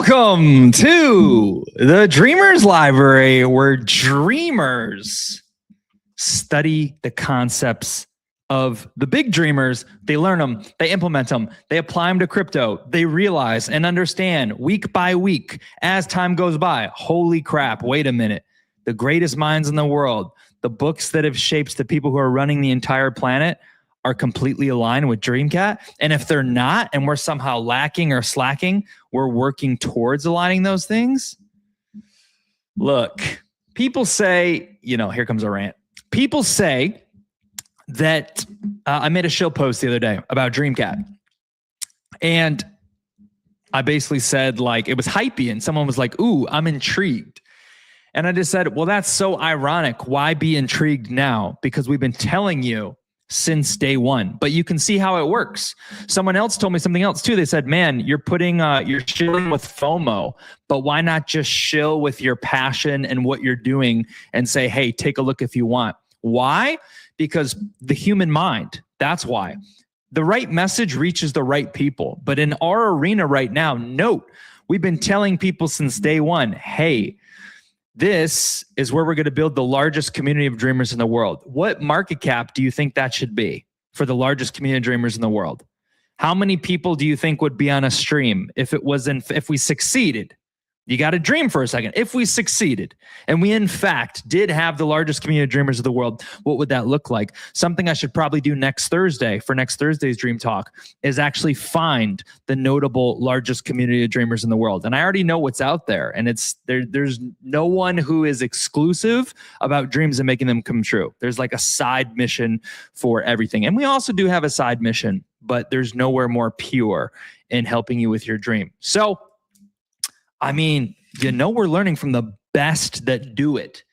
Welcome to the Dreamers Library, where dreamers study the concepts of the big dreamers. They learn them, they implement them, they apply them to crypto. They realize and understand week by week as time goes by. Holy crap, wait a minute. The greatest minds in the world, the books that have shaped the people who are running the entire planet are completely aligned with DreamCat. And if they're not, and we're somehow lacking or slacking, we're working towards aligning those things. Look, people say, here comes a rant. People say that I made a show post the other day about DreamCat. And I basically said, it was hypey, and someone was like, ooh, I'm intrigued. And I just said, well, that's so ironic. Why be intrigued now? Because we've been telling you since day one, but you can see how it works. Someone else told me something else too. They said, man, you're shilling with FOMO, but why not just shill with your passion and what you're doing and say, hey, take a look if you want. Why? Because the human mind, that's why. The right message reaches the right people. But in our arena right now, note, we've been telling people since day one, hey, this is where we're going to build the largest community of dreamers in the world. What market cap do you think that should be for the largest community of dreamers in the world? How many people do you think would be on a stream if we succeeded? You got to dream for a second. If we succeeded and we in fact did have the largest community of dreamers of the world, what would that look like? Something I should probably do next Thursday for next Thursday's Dream Talk is actually find the notable largest community of dreamers in the world. And I already know what's out there, and there's no one who is exclusive about dreams and making them come true. There's like a side mission for everything. And we also do have a side mission, but there's nowhere more pure in helping you with your dream. So we're learning from the best that do it.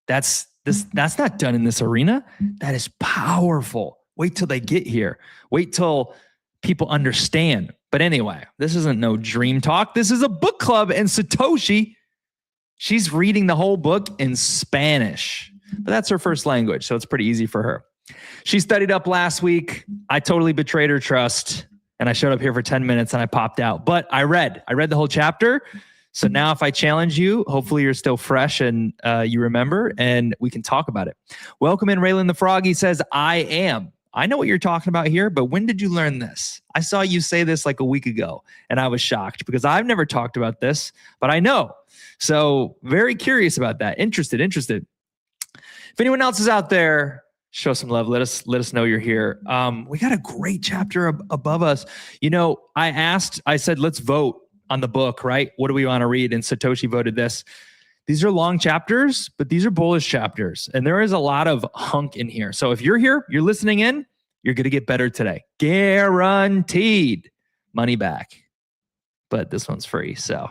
That's not done in this arena. That is powerful. Wait till they get here. Wait till people understand. But anyway, this isn't no dream talk. This is a book club, and Satoshi, she's reading the whole book in Spanish. But that's her first language, so it's pretty easy for her. She studied up last week. I totally betrayed her trust, and I showed up here for 10 minutes and I popped out. But I read the whole chapter. So now if I challenge you, hopefully you're still fresh and you remember, and we can talk about it. Welcome in, Raylan the Frog. He says, I am. I know what you're talking about here, but when did you learn this? I saw you say this like a week ago, and I was shocked because I've never talked about this, but I know. So very curious about that. Interested. If anyone else is out there, show some love. Let us know you're here. We got a great chapter above us. I said, let's vote on the book, right? What do we want to read? And Satoshi voted this. These are long chapters, but these are bullish chapters. And there is a lot of hunk in here. So if you're here, you're listening in, you're going to get better today. Guaranteed. Money back. But this one's free. So,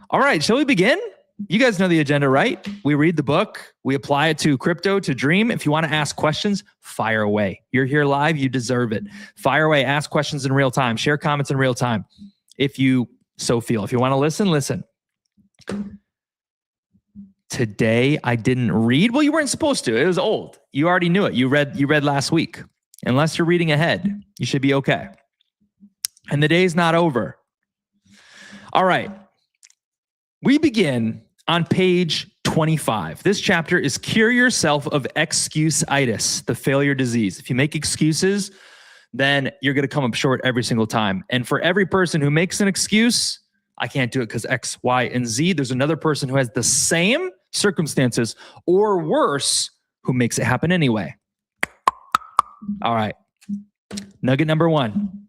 all right, shall we begin? You guys know the agenda, right? We read the book. We apply it to crypto, to dream. If you want to ask questions, fire away. You're here live. You deserve it. Fire away. Ask questions in real time. Share comments in real time. If you so feel. If you want to listen. Today I didn't read. Well, you weren't supposed to. It was old. You already knew it. You read last week. Unless you're reading ahead, you should be okay. And the day's not over. All right. We begin on page 25. This chapter is Cure Yourself of Excuse-itis, the failure disease. If you make excuses, then you're going to come up short every single time. And for every person who makes an excuse, I can't do it because X, Y, and Z, there's another person who has the same circumstances or worse who makes it happen anyway. All right. Nugget number 1.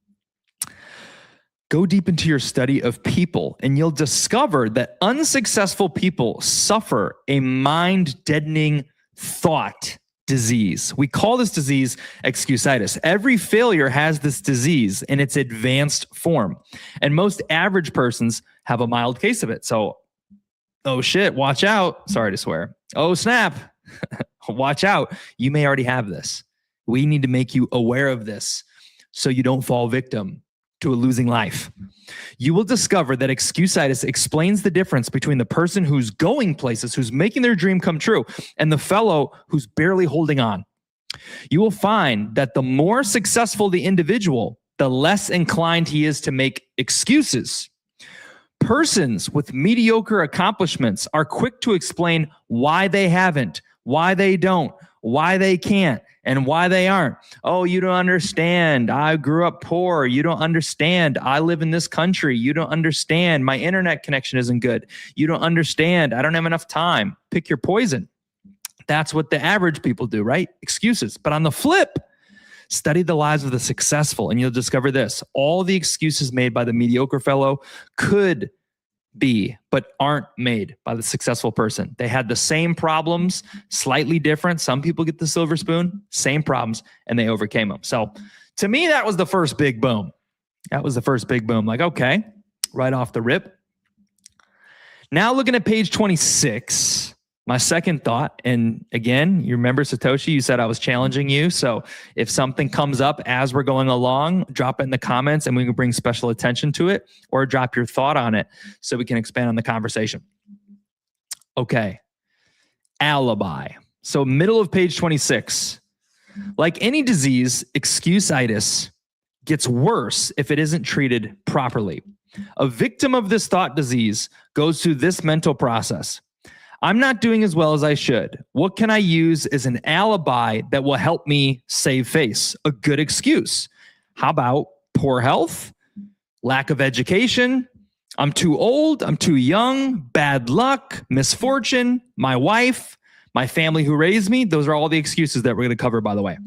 Go deep into your study of people, and you'll discover that unsuccessful people suffer a mind-deadening thought disease. We call this disease excuse-itis. Every failure has this disease in its advanced form. And most average persons have a mild case of it. So, oh shit, watch out. Sorry to swear. Oh snap. Watch out. You may already have this. We need to make you aware of this so you don't fall victim to a losing life. You will discover that excuse-itis explains the difference between the person who's going places, who's making their dream come true, and the fellow who's barely holding on. You will find that the more successful the individual, the less inclined he is to make excuses. Persons with mediocre accomplishments are quick to explain why they haven't, why they don't, why they can't, and why they aren't. Oh, you don't understand. I grew up poor. You don't understand. I live in this country. You don't understand. My internet connection isn't good. You don't understand. I don't have enough time. Pick your poison. That's what the average people do, right? Excuses. But on the flip, study the lives of the successful, and you'll discover this. All the excuses made by the mediocre fellow could be, but aren't made by the successful person. They had the same problems, slightly different. Some people get the silver spoon, same problems, and they overcame them. So to me, that was the first big boom. That was the first big boom. Like, okay, right off the rip. Now looking at page 26, my second thought, and again, you remember Satoshi, you said I was challenging you. So if something comes up as we're going along, drop it in the comments and we can bring special attention to it, or drop your thought on it so we can expand on the conversation. Okay. Alibi. So middle of page 26. Like any disease, excuse-itis gets worse if it isn't treated properly. A victim of this thought disease goes through this mental process. I'm not doing as well as I should. What can I use as an alibi that will help me save face? A good excuse. How about poor health, lack of education, I'm too old, I'm too young, bad luck, misfortune, my wife, my family who raised me? Those are all the excuses that we're going to cover, by the way.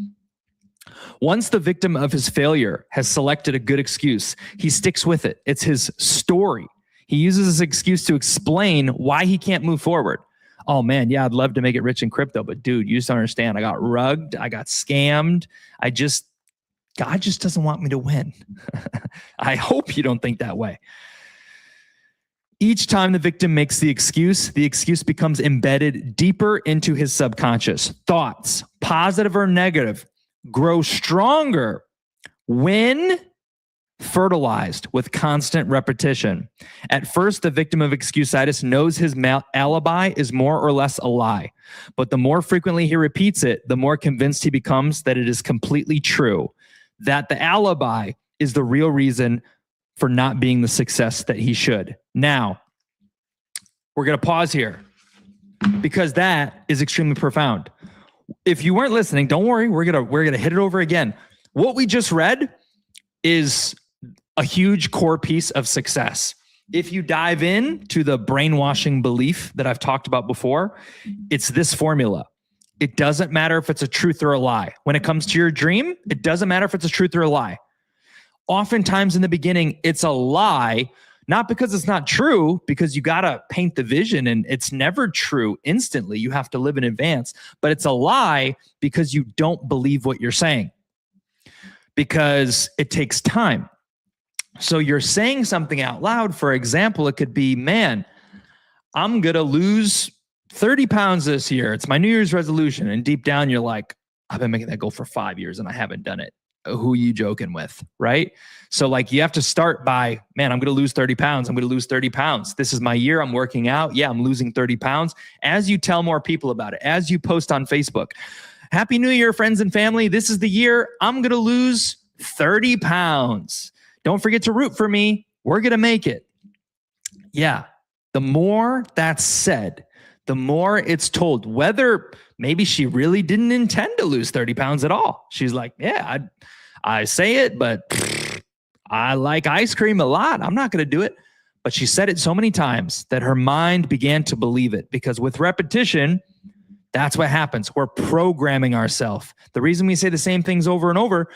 Once the victim of his failure has selected a good excuse, he sticks with it. It's his story. He uses this excuse to explain why he can't move forward. Oh man, yeah, I'd love to make it rich in crypto, but dude, you just don't understand. I got rugged. I got scammed. God just doesn't want me to win. I hope you don't think that way. Each time the victim makes the excuse becomes embedded deeper into his subconscious. Thoughts, positive or negative, grow stronger when fertilized with constant repetition. At first, the victim of excuse-itis knows his alibi is more or less a lie. But the more frequently he repeats it, the more convinced he becomes that it is completely true, that the alibi is the real reason for not being the success that he should. Now, we're going to pause here because that is extremely profound. If you weren't listening, don't worry, we're going to hit it over again. What we just read is a huge core piece of success. If you dive in to the brainwashing belief that I've talked about before, it's this formula. It doesn't matter if it's a truth or a lie. When it comes to your dream, it doesn't matter if it's a truth or a lie. Oftentimes in the beginning, it's a lie, not because it's not true, because you got to paint the vision and it's never true instantly. You have to live in advance, but it's a lie because you don't believe what you're saying, because it takes time. So you're saying something out loud. For example, it could be, man, I'm going to lose 30 pounds this year. It's my New Year's resolution. And deep down, you're like, I've been making that goal for 5 years and I haven't done it. Who are you joking with? Right? So like you have to start by, man, I'm going to lose 30 pounds. I'm going to lose 30 pounds. This is my year. I'm working out. Yeah, I'm losing 30 pounds. As you tell more people about it, as you post on Facebook, Happy New Year, friends and family. This is the year I'm going to lose 30 pounds. Don't forget to root for me. We're going to make it. Yeah. The more that's said, the more it's told, whether maybe she really didn't intend to lose 30 pounds at all. She's like, yeah, I say it, but I like ice cream a lot. I'm not going to do it. But she said it so many times that her mind began to believe it, because with repetition, that's what happens. We're programming ourselves. The reason we say the same things over and over,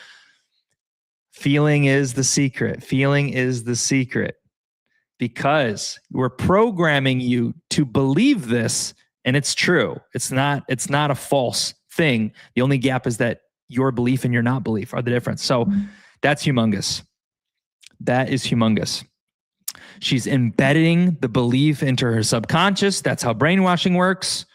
feeling is the secret. Feeling is the secret. Because we're programming you to believe this, and it's true. It's not a false thing. The only gap is that your belief and your not belief are the difference. So that's humongous. That is humongous. She's embedding the belief into her subconscious. That's how brainwashing works.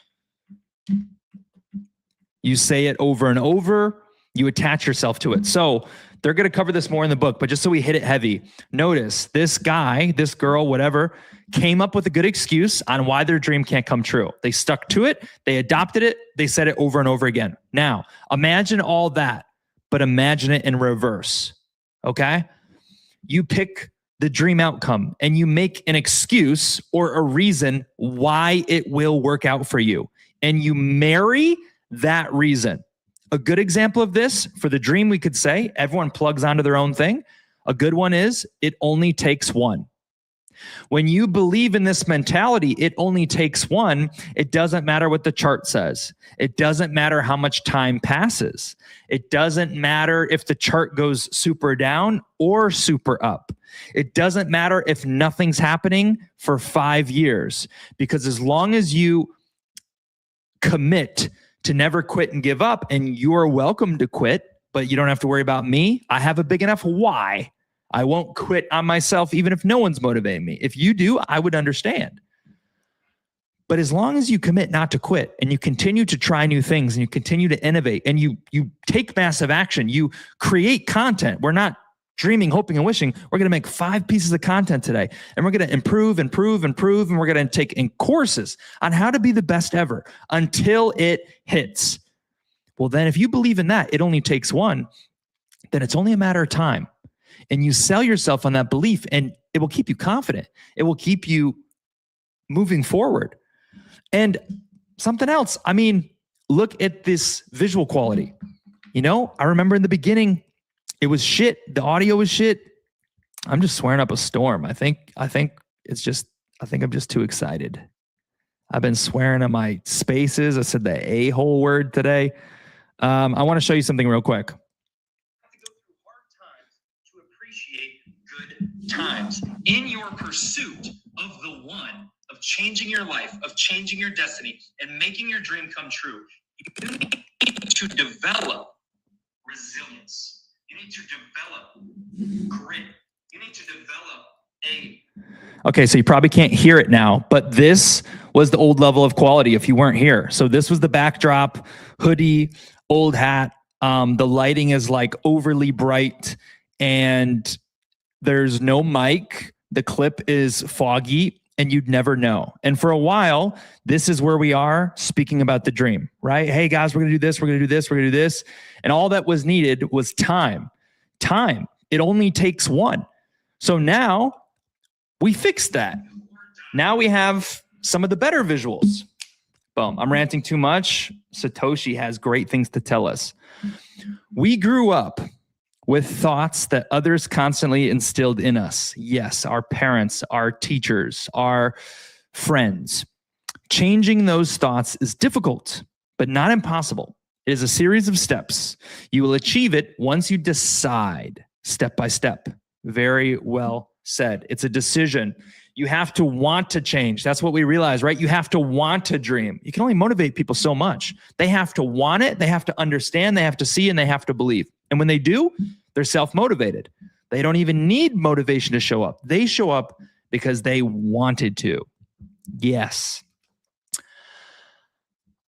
You say it over and over. You attach yourself to it. So they're going to cover this more in the book, but just so we hit it heavy, notice this guy, this girl, whatever, came up with a good excuse on why their dream can't come true. They stuck to it. They adopted it. They said it over and over again. Now, imagine all that, but imagine it in reverse. Okay? You pick the dream outcome and you make an excuse or a reason why it will work out for you. And you marry that reason. A good example of this for the dream, we could say everyone plugs onto their own thing. A good one is it only takes one. When you believe in this mentality, it only takes one, it doesn't matter what the chart says. It doesn't matter how much time passes. It doesn't matter if the chart goes super down or super up. It doesn't matter if nothing's happening for 5 years, because as long as you commit to never quit and give up, and you're welcome to quit, but you don't have to worry about me. I have a big enough why. I won't quit on myself, even if no one's motivating me. If you do, I would understand. But as long as you commit not to quit and you continue to try new things and you continue to innovate and you take massive action, you create content. We're not dreaming, hoping, and wishing. We're going to make 5 pieces of content today, and we're going to improve, and we're going to take in courses on how to be the best ever until it hits. Well, then if you believe in that, it only takes one, then it's only a matter of time. And you sell yourself on that belief, and it will keep you confident. It will keep you moving forward. And something else, I mean, look at this visual quality. You know, I remember in the beginning, it was shit. The audio was shit. I'm just swearing up a storm. I think I'm just too excited. I've been swearing at my spaces. I said the a-hole word today. I want to show you something real quick. Times in your pursuit of the one, of changing your life, of changing your destiny, and making your dream come true. You need to develop resilience. You need to develop grit. You need to develop Okay, so you probably can't hear it now, but this was the old level of quality if you weren't here. So this was the backdrop, hoodie, old hat. The lighting is like overly bright, and there's no mic. The clip is foggy, and you'd never know. And for a while, this is where we are speaking about the dream, right? Hey guys, we're going to do this. We're going to do this. We're going to do this. And all that was needed was time. Time. It only takes one. So now we fixed that. Now we have some of the better visuals. Boom. I'm ranting too much. Satoshi has great things to tell us. We grew up with thoughts that others constantly instilled in us. Yes, our parents, our teachers, our friends. Changing those thoughts is difficult, but not impossible. It is a series of steps. You will achieve it once you decide, step by step. Very well said. It's a decision. You have to want to change. That's what we realize, right? You have to want to dream. You can only motivate people so much. They have to want it. They have to understand. They have to see, and they have to believe. And when they do, they're self-motivated. They don't even need motivation to show up. They show up because they wanted to. Yes.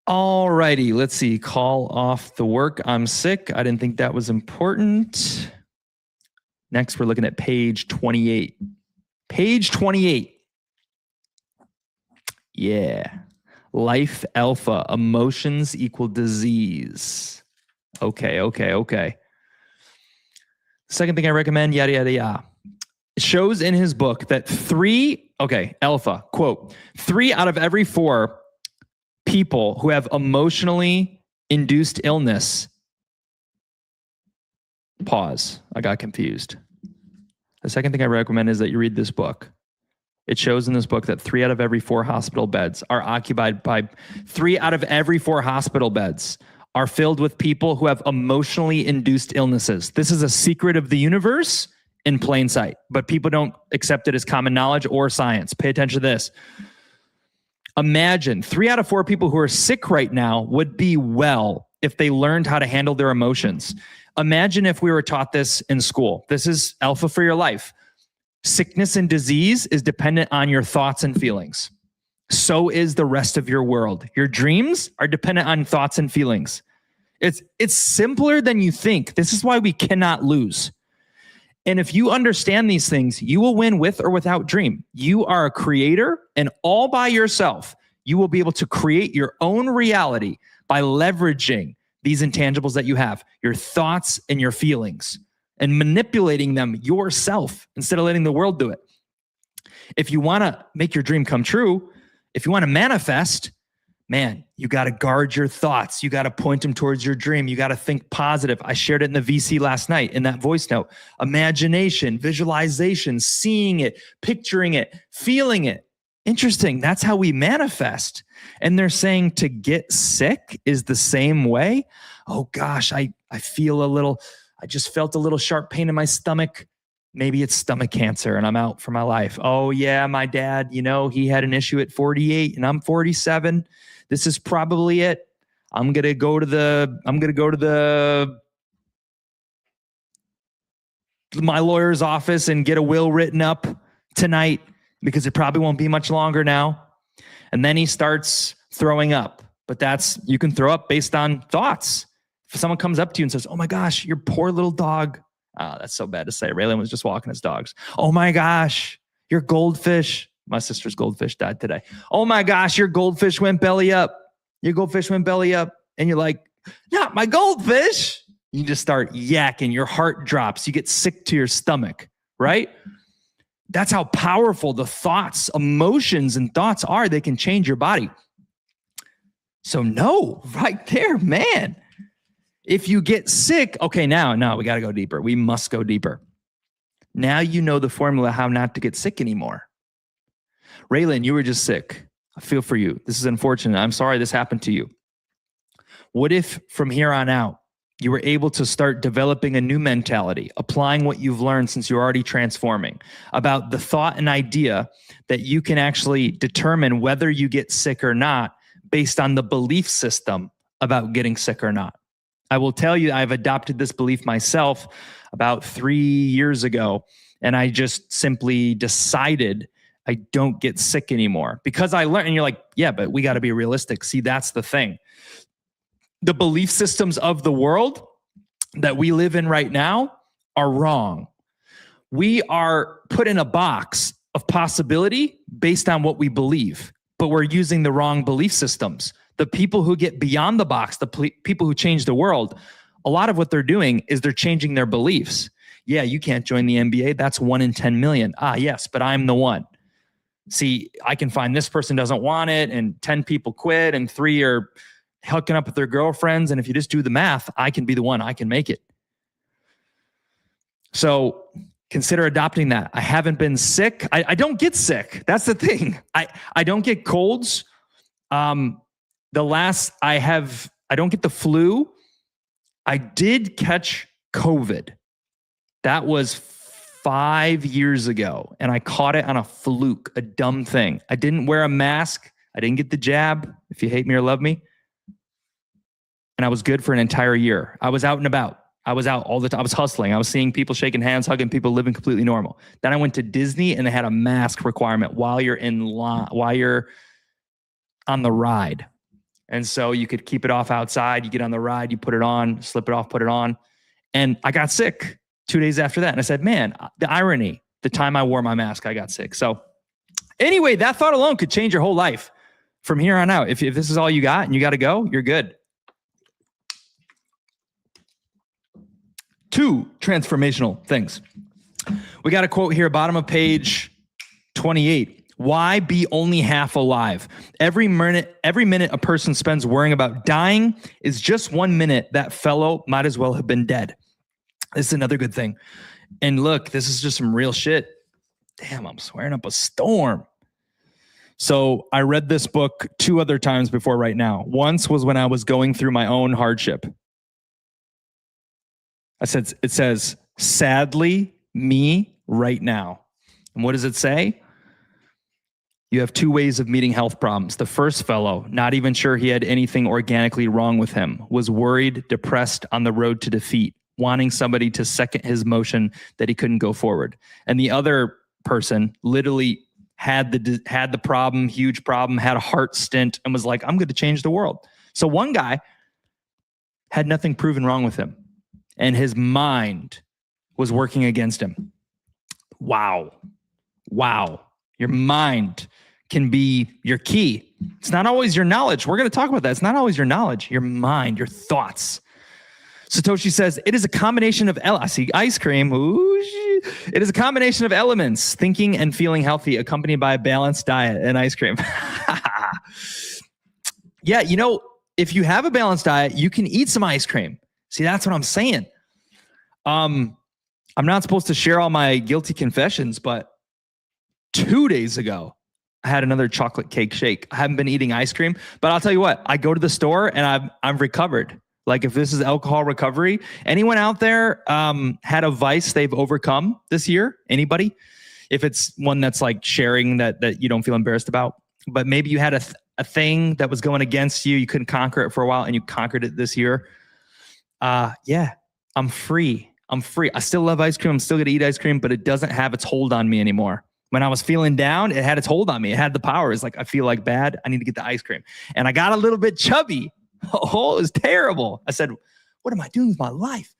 All righty. Let's see. Call off the work. I'm sick. I didn't think that was important. Next, we're looking at page 28. Page 28. Yeah. Life alpha. Emotions equal disease. Okay. Second thing I recommend, yada, yada, yada. It shows in his book that alpha, quote, 3 out of every 4 people who have emotionally induced illness. Pause. I got confused. The second thing I recommend is that you read this book. It shows in this book that 3 out of every 4 hospital beds are occupied by 3 out of every 4 hospital beds are filled with people who have emotionally induced illnesses. This is a secret of the universe in plain sight, but people don't accept it as common knowledge or science. Pay attention to this. Imagine 3 out of 4 people who are sick right now would be well if they learned how to handle their emotions. Imagine if we were taught this in school. This is alpha for your life. Sickness and disease is dependent on your thoughts and feelings. So is the rest of your world. Your dreams are dependent on thoughts and feelings. It's simpler than you think. This is why we cannot lose. And if you understand these things, you will win with or without dream. You are a creator, and all by yourself, you will be able to create your own reality by leveraging these intangibles that you have, your thoughts and your feelings. and manipulating them yourself instead of letting the world do it. If you want to make your dream come true, if you want to manifest, man, you got to guard your thoughts. You got to point them towards your dream. You got to think positive. I shared it in the VC last night in that voice note. Imagination, visualization, seeing it, picturing it, feeling it. Interesting. That's how we manifest. And they're saying to get sick is the same way. Oh gosh, I just felt a little sharp pain in my stomach. Maybe it's stomach cancer and I'm out for my life. Oh yeah, my dad, he had an issue at 48 and I'm 47. This is probably it. I'm going to go to my lawyer's office and get a will written up tonight because it probably won't be much longer now. And then he starts throwing up, but you can throw up based on thoughts. If someone comes up to you and says, "Oh my gosh, your poor little dog." Oh, that's so bad to say. Raylan was just walking his dogs. "Oh my gosh, your goldfish." My sister's goldfish died today. "Oh my gosh, your goldfish went belly up. Your goldfish went belly up." And you're like, "Not my goldfish." You just start yakking. Your heart drops. You get sick to your stomach, right? That's how powerful the thoughts, emotions, and thoughts are. They can change your body. So no, right there, man. If you get sick, okay, now we got to go deeper. We must go deeper. Now you know the formula how not to get sick anymore. Raylan, you were just sick. I feel for you. This is unfortunate. I'm sorry this happened to you. What if from here on out, you were able to start developing a new mentality, applying what you've learned since you're already transforming, about the thought and idea that you can actually determine whether you get sick or not based on the belief system about getting sick or not. I will tell you, I've adopted this belief myself about 3 years ago, and I just simply decided I don't get sick anymore because I learned. And you're like, yeah, but we got to be realistic. See, that's the thing. The belief systems of the world that we live in right now are wrong. We are put in a box of possibility based on what we believe, but we're using the wrong belief systems. The people who get beyond the box, the people who change the world, a lot of what they're doing is they're changing their beliefs. Yeah, you can't join the NBA. That's 1 in 10 million. Ah, yes, but I'm the one. See, I can find this person doesn't want it, and 10 people quit, and 3 are hooking up with their girlfriends. And if you just do the math, I can be the one. I can make it. So consider adopting that. I haven't been sick. I don't get sick. That's the thing. I don't get colds. I don't get the flu. I did catch COVID. That was 5 years ago. And I caught it on a fluke, a dumb thing. I didn't wear a mask. I didn't get the jab. If you hate me or love me. And I was good for an entire year. I was out and about. I was out all the time. I was hustling. I was seeing people shaking hands, hugging people, living completely normal. Then I went to Disney and they had a mask requirement while you're in line, while you're on the ride. And so you could keep it off outside. You get on the ride, you put it on, slip it off, put it on. And I got sick 2 days after that. And I said, man, the irony, the time I wore my mask, I got sick. So anyway, that thought alone could change your whole life from here on out. If this is all you got and you got to go, you're good. 2 transformational things. We got a quote here, bottom of page 28. Why be only half alive? Every minute a person spends worrying about dying is just 1 minute that fellow might as well have been dead. This is another good thing. And look, this is just some real shit. Damn, I'm swearing up a storm. So I read this book 2 other times before right now. Once was when I was going through my own hardship. It says, sadly, me right now. And what does it say? You have 2 ways of meeting health problems. The first fellow, not even sure he had anything organically wrong with him, was worried, depressed, on the road to defeat, wanting somebody to second his motion that he couldn't go forward. And the other person literally had the problem, huge problem, had a heart stint, and was like, I'm going to change the world. So one guy had nothing proven wrong with him, and his mind was working against him. Wow. Your mind can be your key. It's not always your knowledge. We're going to talk about that. It's not always your knowledge, your mind, your thoughts. Satoshi says, it is a combination of, I see ice cream. Ooh, it is a combination of elements, thinking and feeling healthy, accompanied by a balanced diet and ice cream. Yeah, if you have a balanced diet, you can eat some ice cream. See, that's what I'm saying. I'm not supposed to share all my guilty confessions, but 2 days ago, I had another chocolate cake shake. I haven't been eating ice cream, but I'll tell you what, I go to the store and I'm recovered. Like if this is alcohol recovery, anyone out there had a vice they've overcome this year? Anybody? If it's one that's like sharing that you don't feel embarrassed about, but maybe you had a thing that was going against you, you couldn't conquer it for a while and you conquered it this year. Yeah, I'm free. I still love ice cream. I'm still going to eat ice cream, but it doesn't have its hold on me anymore. When I was feeling down, it had its hold on me. It had the power. It's like, I feel like bad. I need to get the ice cream. And I got a little bit chubby. Oh, it was terrible. I said, what am I doing with my life?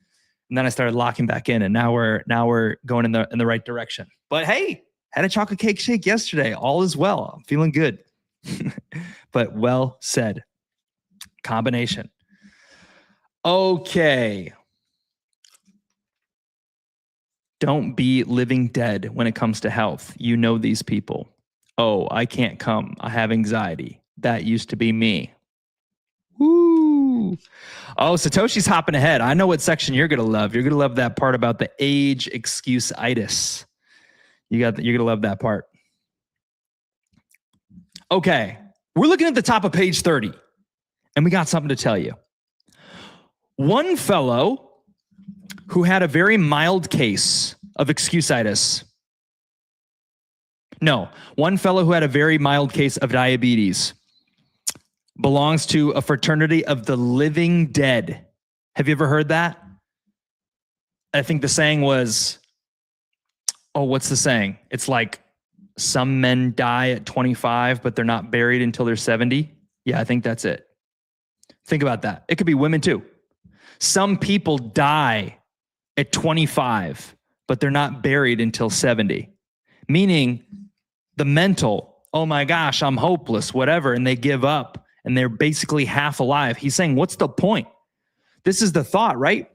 And then I started locking back in, and now we're going in the right direction. But hey, had a chocolate cake shake yesterday. All is well. I'm feeling good. But well said. Combination. Okay. Don't be living dead when it comes to health. You know these people. Oh, I can't come. I have anxiety. That used to be me. Woo. Oh, Satoshi's hopping ahead. I know what section you're going to love. You're going to love that part about the age excuse-itis. You're going to love that part. Okay. We're looking at the top of page 30, and we got something to tell you. One fellow who had a very mild case of excuse-itis. No, one fellow who had a very mild case of diabetes belongs to a fraternity of the living dead. Have you ever heard that? I think the saying was, what's the saying? It's like, some men die at 25, but they're not buried until they're 70. Yeah, I think that's it. Think about that. It could be women too. Some people die at 25, but they're not buried until 70. Meaning the mental, oh my gosh, I'm hopeless, whatever, and they give up and they're basically half alive. He's saying, what's the point? This is the thought, right?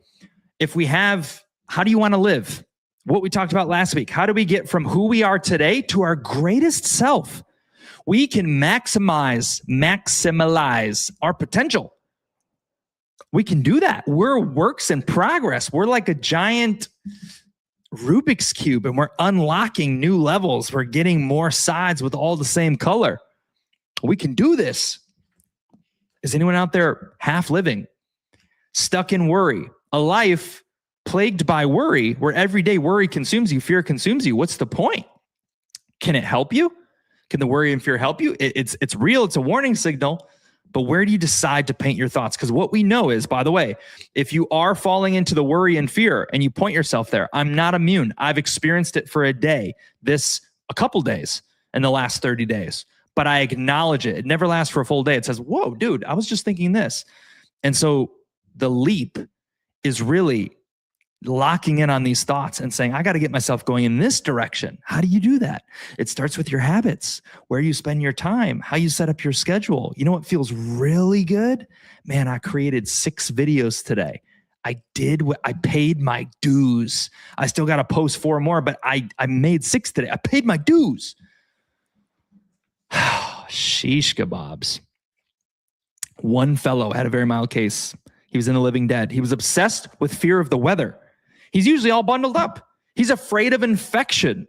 If we have, how do you want to live? What we talked about last week. How do we get from who we are today to our greatest self? We can maximize our potential. We can do that. We're works in progress. We're like a giant Rubik's Cube, and we're unlocking new levels. We're getting more sides with all the same color. We can do this. Is anyone out there half living, stuck in worry, a life plagued by worry, where every day worry consumes you, fear consumes you? What's the point? Can it help you? Can the worry and fear help you? It's real. It's a warning signal. But where do you decide to paint your thoughts? Because what we know is, by the way, if you are falling into the worry and fear and you point yourself there, I'm not immune. I've experienced it for a couple days in the last 30 days. But I acknowledge it. It never lasts for a full day. It says, whoa, dude, I was just thinking this. And so the leap is really locking in on these thoughts and saying, I got to get myself going in this direction. How do you do that? It starts with your habits, where you spend your time, how you set up your schedule. You know what feels really good? Man, I created 6 videos today. I paid my dues. I still got to post 4 more, but I made 6 today. I paid my dues. Sheesh kebabs. One fellow had a very mild case. He was in the living dead. He was obsessed with fear of the weather. He's usually all bundled up. He's afraid of infection.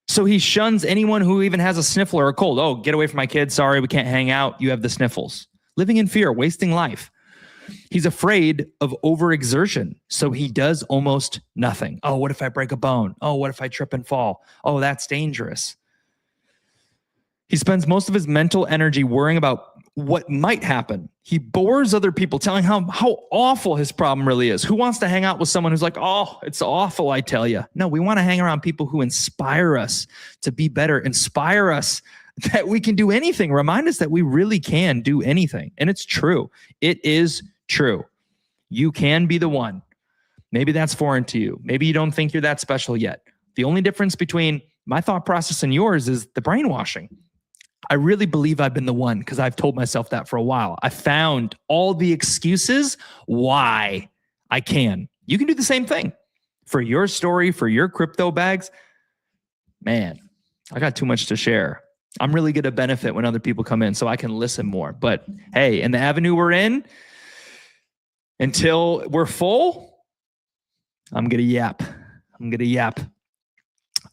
So he shuns anyone who even has a sniffle or a cold. Oh, get away from my kids. Sorry, we can't hang out. You have the sniffles. Living in fear, wasting life. He's afraid of overexertion. So he does almost nothing. Oh, what if I break a bone? Oh, what if I trip and fall? Oh, that's dangerous. He spends most of his mental energy worrying about what might happen. He bores other people, telling how awful his problem really is. Who wants to hang out with someone who's like, oh, it's awful, I tell you. No, we want to hang around people who inspire us to be better, inspire us that we can do anything, remind us that we really can do anything. And it's true. It is true. You can be the one. Maybe that's foreign to you. Maybe you don't think you're that special yet. The only difference between my thought process and yours is the brainwashing. I really believe I've been the one because I've told myself that for a while. I found all the excuses why I can. You can do the same thing for your story, for your crypto bags. Man, I got too much to share. I'm really going to benefit when other people come in so I can listen more. But hey, in the avenue we're in, until we're full, I'm going to yap.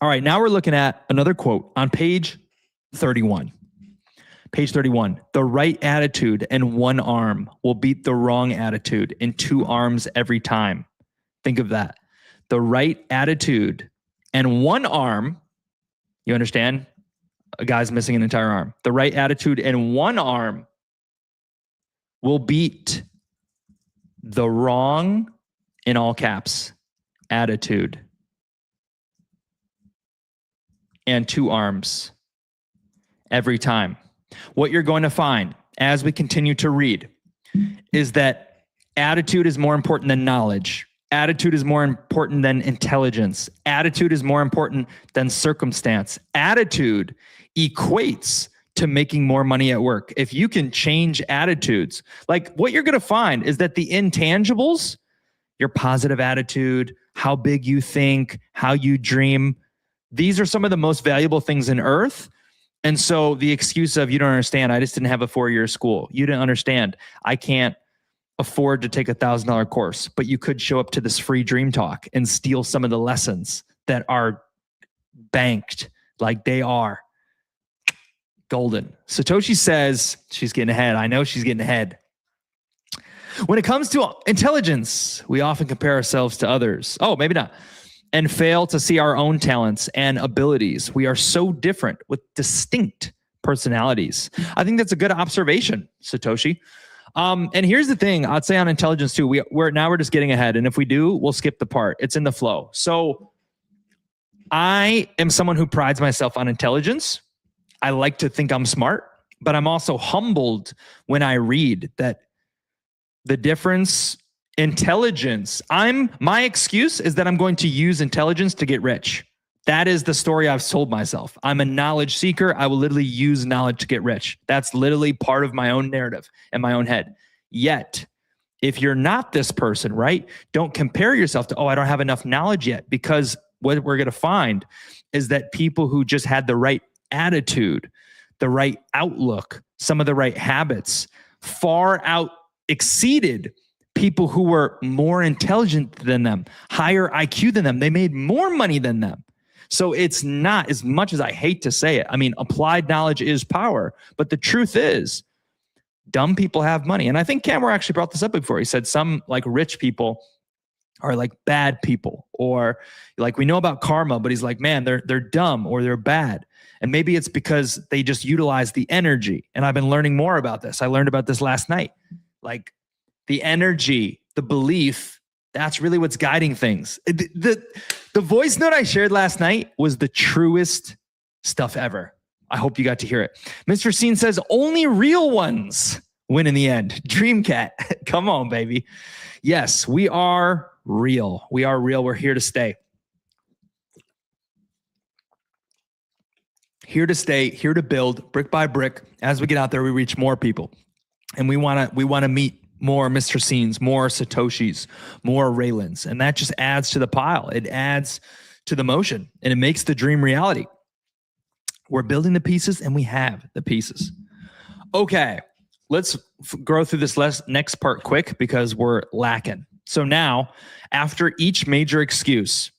All right, now we're looking at another quote on page 31. Page 31, the right attitude in one arm will beat the wrong attitude in two arms every time. Think of that. The right attitude and one arm, you understand? A guy's missing an entire arm. The right attitude and one arm will beat the wrong, in all caps, attitude and two arms every time. What you're going to find as we continue to read is that attitude is more important than knowledge. Attitude is more important than intelligence. Attitude is more important than circumstance. Attitude equates to making more money at work. If you can change attitudes, like what you're going to find is that the intangibles, your positive attitude, how big you think, how you dream, these are some of the most valuable things in earth. And so the excuse of, you don't understand, I just didn't have a 4-year school. You didn't understand, I can't afford to take $1,000 course, but you could show up to this free Dream Talk and steal some of the lessons that are banked, like they are golden. Satoshi says, she's getting ahead. I know she's getting ahead. When it comes to intelligence, we often compare ourselves to others. Oh, maybe not. And fail to see our own talents and abilities. We are so different with distinct personalities. I think that's a good observation, Satoshi. And here's the thing, I'd say on intelligence too, we're just getting ahead. And if we do, we'll skip the part. It's in the flow. So I am someone who prides myself on intelligence. I like to think I'm smart, but I'm also humbled when I read that the difference, intelligence, my excuse is that I'm going to use intelligence to get rich. That is the story I've sold myself. I'm a knowledge seeker. I will literally use knowledge to get rich. That's literally part of my own narrative in my own head. Yet, if you're not this person, right, don't compare yourself to, I don't have enough knowledge yet, because what we're going to find is that people who just had the right attitude, the right outlook, some of the right habits, far out exceeded people who were more intelligent than them, higher IQ than them. They made more money than them. So it's not, as much as I hate to say it, I mean, applied knowledge is power, but the truth is dumb people have money. And I think Camera actually brought this up before. He said some like rich people are like bad people, or like we know about karma, but he's like, man, they're dumb or they're bad. And maybe it's because they just utilize the energy. And I've been learning more about this. I learned about this last night. Like the energy, the belief, that's really what's guiding things. The voice note I shared last night was the truest stuff ever. I hope you got to hear it. Mr. Scene says, only real ones win in the end. Dreamcat, come on, baby. Yes, we are real. We are real. We're here to stay. Here to stay, here to build brick by brick. As we get out there, we reach more people. And we want to meet more Mr. Scenes, more Satoshis, more Raylands. And that just adds to the pile. It adds to the motion and it makes the dream reality. We're building the pieces and we have the pieces. Okay, let's go through this next part quick because we're lacking. So now, after each major excuse,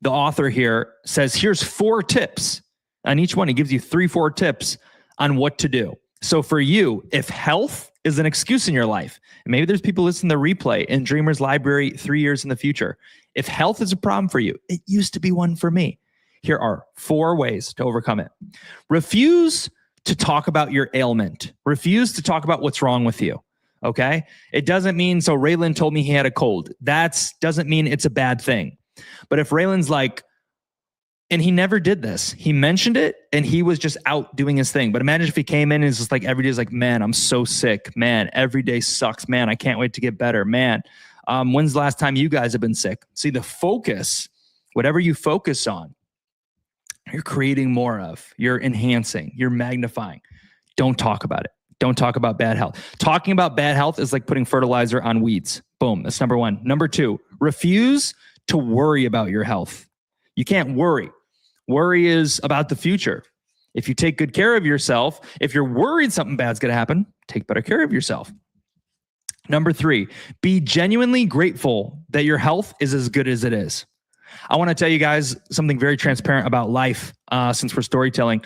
the author here says, here's 4 tips. On each one, he gives you 3-4 tips on what to do. So for you, if health is an excuse in your life, and maybe there's people listening to the replay in Dreamers Library 3 years in the future. If health is a problem for you, it used to be one for me. Here are 4 ways to overcome it. Refuse to talk about your ailment. Refuse to talk about what's wrong with you. Okay? It doesn't mean, so Raylan told me he had a cold. That doesn't mean it's a bad thing. But if Raylan's like, and he never did this. He mentioned it and he was just out doing his thing. But imagine if he came in and it's just like every day is like, man, I'm so sick. Man, every day sucks. Man, I can't wait to get better. Man, when's the last time you guys have been sick? See, the focus, whatever you focus on, you're creating more of. You're enhancing. You're magnifying. Don't talk about it. Don't talk about bad health. Talking about bad health is like putting fertilizer on weeds. Boom. That's number one. Number two, refuse to worry about your health. You can't worry. Worry is about the future. If you take good care of yourself, if you're worried something bad's going to happen, take better care of yourself. Number three, be genuinely grateful that your health is as good as it is. I want to tell you guys something very transparent about life since we're storytelling.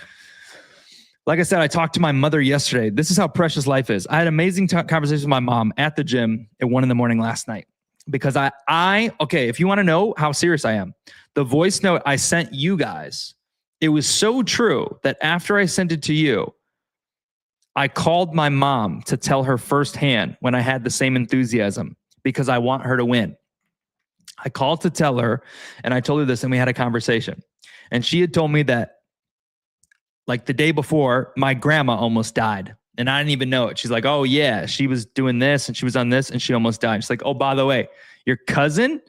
Like I said, I talked to my mother yesterday. This is how precious life is. I had an amazing conversation with my mom at the gym at 1 a.m. last night because okay, if you want to know how serious I am, the voice note I sent you guys, it was so true that after I sent it to you, I called my mom to tell her firsthand when I had the same enthusiasm because I want her to win. I called to tell her and I told her this and we had a conversation. And she had told me that like the day before, my grandma almost died and I didn't even know it. She's like, oh yeah, she was doing this and she was on this and she almost died. She's like, oh, by the way, your cousin,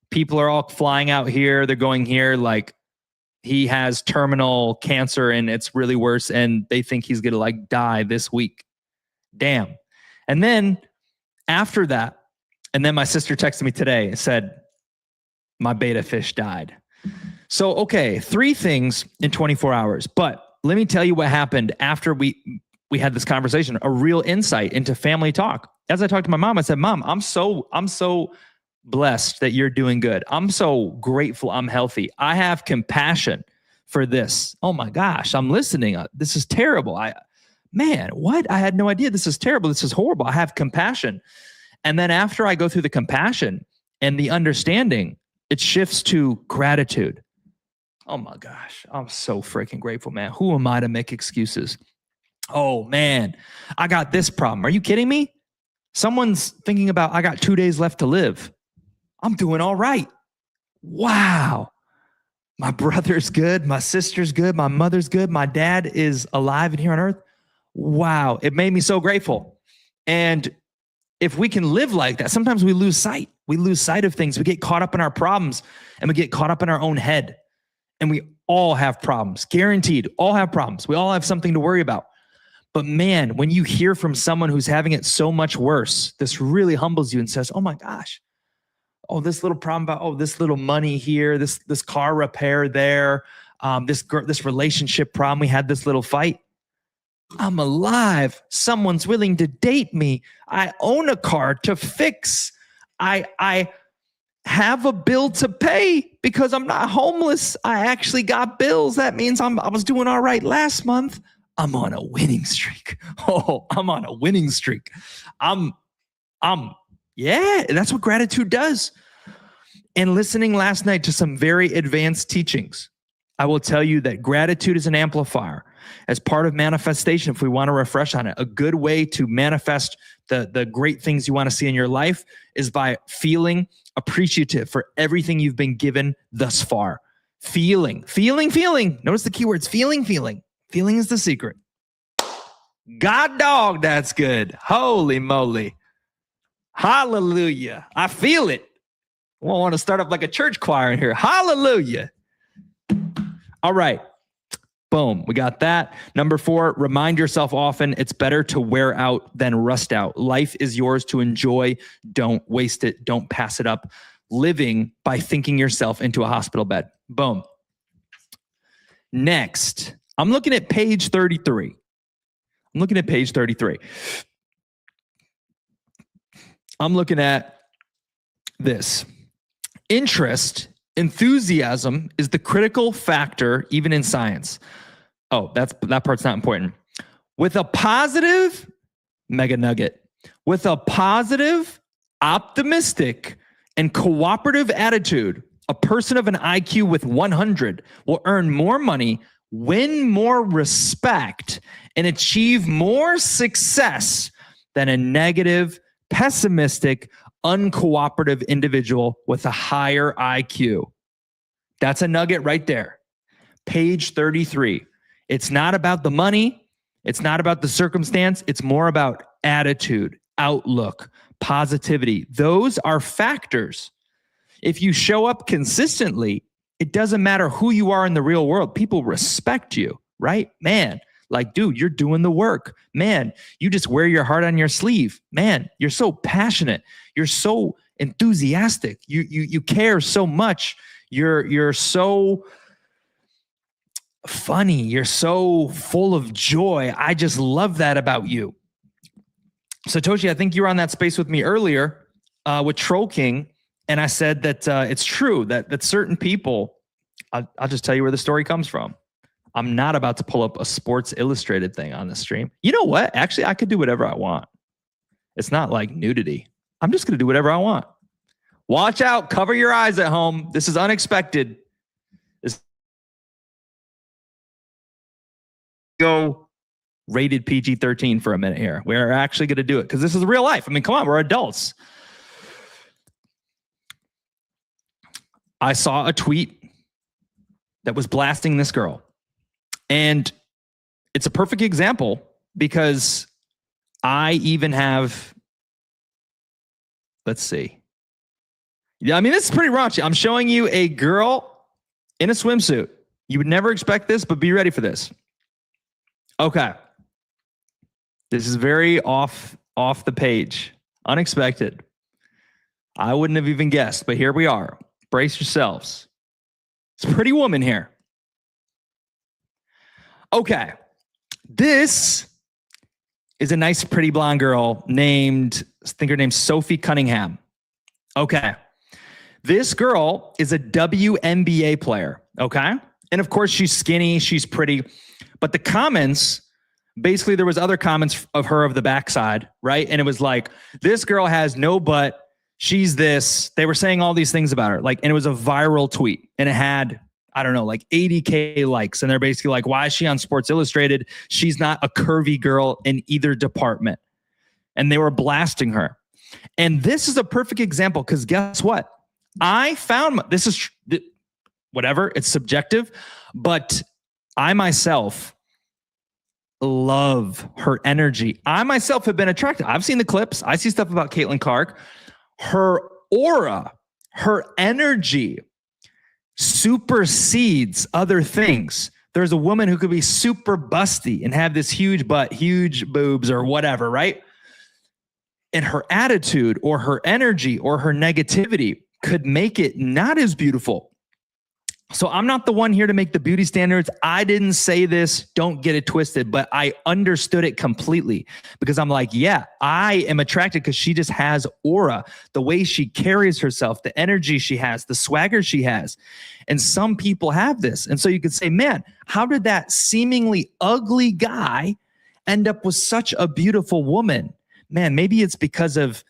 people are all flying out here. They're going here like, he has terminal cancer and it's really worse. And they think he's going to like die this week. Damn. And then after that, and then my sister texted me today and said, my beta fish died. So, okay, 3 things in 24 hours. But let me tell you what happened after we had this conversation, a real insight into family talk. As I talked to my mom, I said, Mom, I'm so blessed that you're doing good. I'm so grateful I'm healthy. I have compassion for this. Oh my gosh, I'm listening. This is terrible. What? I had no idea. This is terrible. This is horrible. I have compassion. And then after I go through the compassion and the understanding, it shifts to gratitude. Oh my gosh, I'm so freaking grateful, man. Who am I to make excuses? Oh man, I got this problem. Are you kidding me? Someone's thinking about, I got 2 days left to live. I'm doing all right. Wow. My brother's good. My sister's good. My mother's good. My dad is alive and here on earth. Wow. It made me so grateful. And if we can live like that, sometimes we lose sight. We lose sight of things. We get caught up in our problems and we get caught up in our own head. And we all have problems, guaranteed, all have problems. We all have something to worry about. But man, when you hear from someone who's having it so much worse, this really humbles you and says, oh my gosh, oh, this little problem about, oh, this little money here, this car repair there, this relationship problem, we had this little fight. I'm alive. Someone's willing to date me. I own a car to fix. I have a bill to pay because I'm not homeless. I actually got bills. That means I was doing all right last month. I'm on a winning streak. Oh, I'm on a winning streak. Yeah, that's what gratitude does. And listening last night to some very advanced teachings, I will tell you that gratitude is an amplifier as part of manifestation. If we want to refresh on it, a good way to manifest the great things you want to see in your life is by feeling appreciative for everything you've been given thus far. Feeling. Notice the keywords, feeling. Feeling is the secret. God dog, that's good. Holy moly. Hallelujah. I feel it. I want to start up like a church choir in here. Hallelujah. All right. Boom. We got that. Number 4, remind yourself often it's better to wear out than rust out. Life is yours to enjoy. Don't waste it. Don't pass it up. Living by thinking yourself into a hospital bed. Boom. Next, I'm looking at page 33. I'm looking at this. Interest, enthusiasm is the critical factor even in science. Oh, that part's not important. With a positive, mega nugget, with a positive, optimistic, and cooperative attitude, a person of an IQ with 100 will earn more money, win more respect, and achieve more success than a negative, pessimistic, uncooperative individual with a higher IQ. That's a nugget right there. Page 33. It's not about the money. It's not about the circumstance. It's more about attitude, outlook, positivity. Those are factors. If you show up consistently, it doesn't matter who you are in the real world. People respect you, right? Man, Like, dude, you're doing the work. Man, you just wear your heart on your sleeve. Man, you're so passionate. You're so enthusiastic. You care so much. You're so funny. You're so full of joy. I just love that about you. Satoshi, I think you were on that space with me earlier with Troll King. And I said that it's true that certain people, I'll just tell you where the story comes from. I'm not about to pull up a Sports Illustrated thing on the stream. You know what? Actually, I could do whatever I want. It's not like nudity. I'm just going to do whatever I want. Watch out. Cover your eyes at home. This is unexpected. Go rated PG-13 for a minute here. We're actually going to do it because this is real life. I mean, come on, we're adults. I saw a tweet that was blasting this girl. And it's a perfect example because I even have, let's see. Yeah, I mean, this is pretty raunchy. I'm showing you a girl in a swimsuit. You would never expect this, but be ready for this. Okay. This is very off the page. Unexpected. I wouldn't have even guessed, but here we are. Brace yourselves. It's a pretty woman here. Okay. This is a nice, pretty blonde girl named, I think her name's Sophie Cunningham. Okay. This girl is a WNBA player. Okay. And of course, she's skinny, she's pretty. But the comments, basically, there was other comments of her of the backside, right? And it was like, this girl has no butt. She's this. They were saying all these things about her. Like, and it was a viral tweet. And it had, I don't know, like 80K likes. And they're basically like, why is she on Sports Illustrated? She's not a curvy girl in either department. And they were blasting her. And this is a perfect example because guess what? I found, this is whatever, it's subjective, but I myself love her energy. I myself have been attracted. I've seen the clips. I see stuff about Caitlin Clark. Her aura, her energy supersedes other things. There's a woman who could be super busty and have this huge butt, huge boobs or whatever, right? And her attitude or her energy or her negativity could make it not as beautiful. So I'm not the one here to make the beauty standards. I didn't say this. Don't get it twisted, but I understood it completely because I'm like, yeah, I am attracted because she just has aura, the way she carries herself, the energy she has, the swagger she has. And some people have this. And so you could say, man, how did that seemingly ugly guy end up with such a beautiful woman? Man, maybe it's because of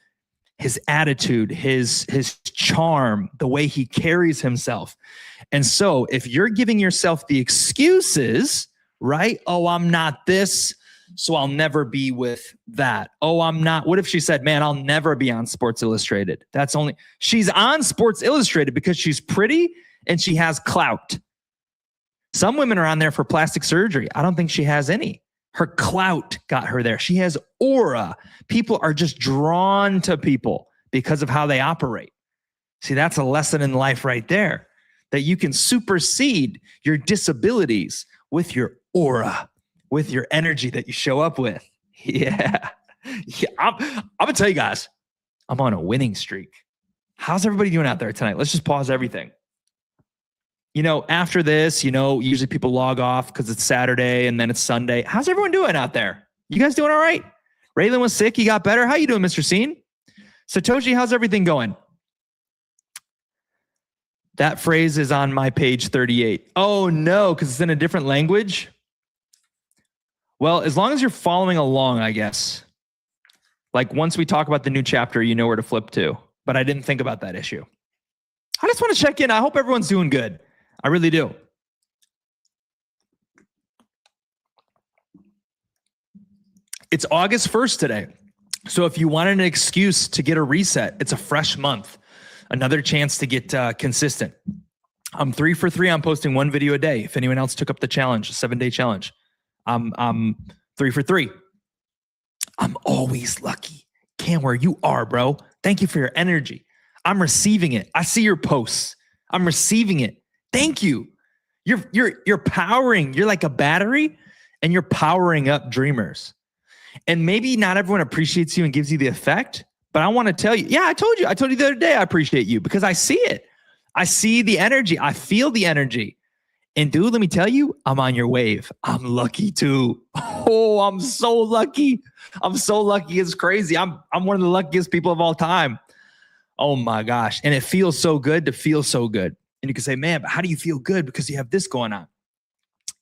his attitude, his charm, the way he carries himself. And so if you're giving yourself the excuses, right? Oh, I'm not this, so I'll never be with that. Oh, I'm not. What if she said, man, I'll never be on Sports Illustrated? She's on Sports Illustrated because she's pretty and she has clout. Some women are on there for plastic surgery. I don't think she has any. Her clout got her there. She has aura. People are just drawn to people because of how they operate. See, that's a lesson in life right there, that you can supersede your disabilities with your aura, with your energy that you show up with. Yeah. I'm going to tell you guys, I'm on a winning streak. How's everybody doing out there tonight? Let's just pause everything. You know, after this, you know, usually people log off because it's Saturday and then it's Sunday. How's everyone doing out there? You guys doing all right? Raylan was sick. He got better. How you doing, Mr. Scene? Satoshi, how's everything going? That phrase is on my page 38. Oh, no, because it's in a different language? Well, as long as you're following along, I guess. Like once we talk about the new chapter, you know where to flip to. But I didn't think about that issue. I just want to check in. I hope everyone's doing good. I really do. It's August 1st today. So if you wanted an excuse to get a reset, it's a fresh month. Another chance to get consistent. I'm 3 for 3 on posting one video a day. If anyone else took up the challenge, a 7-day challenge, I'm 3 for 3. I'm always lucky. Cam, where you are, bro. Thank you for your energy. I'm receiving it. I see your posts. I'm receiving it. Thank you. You're powering. You're like a battery, and you're powering up dreamers. And maybe not everyone appreciates you and gives you the effect, but I want to tell you, yeah, I told you the other day, I appreciate you because I see it. I see the energy. I feel the energy. And dude, let me tell you, I'm on your wave. I'm lucky too. Oh, I'm so lucky. I'm so lucky. It's crazy. I'm one of the luckiest people of all time. Oh my gosh. And it feels so good to feel so good. And you can say, man, but how do you feel good? Because you have this going on.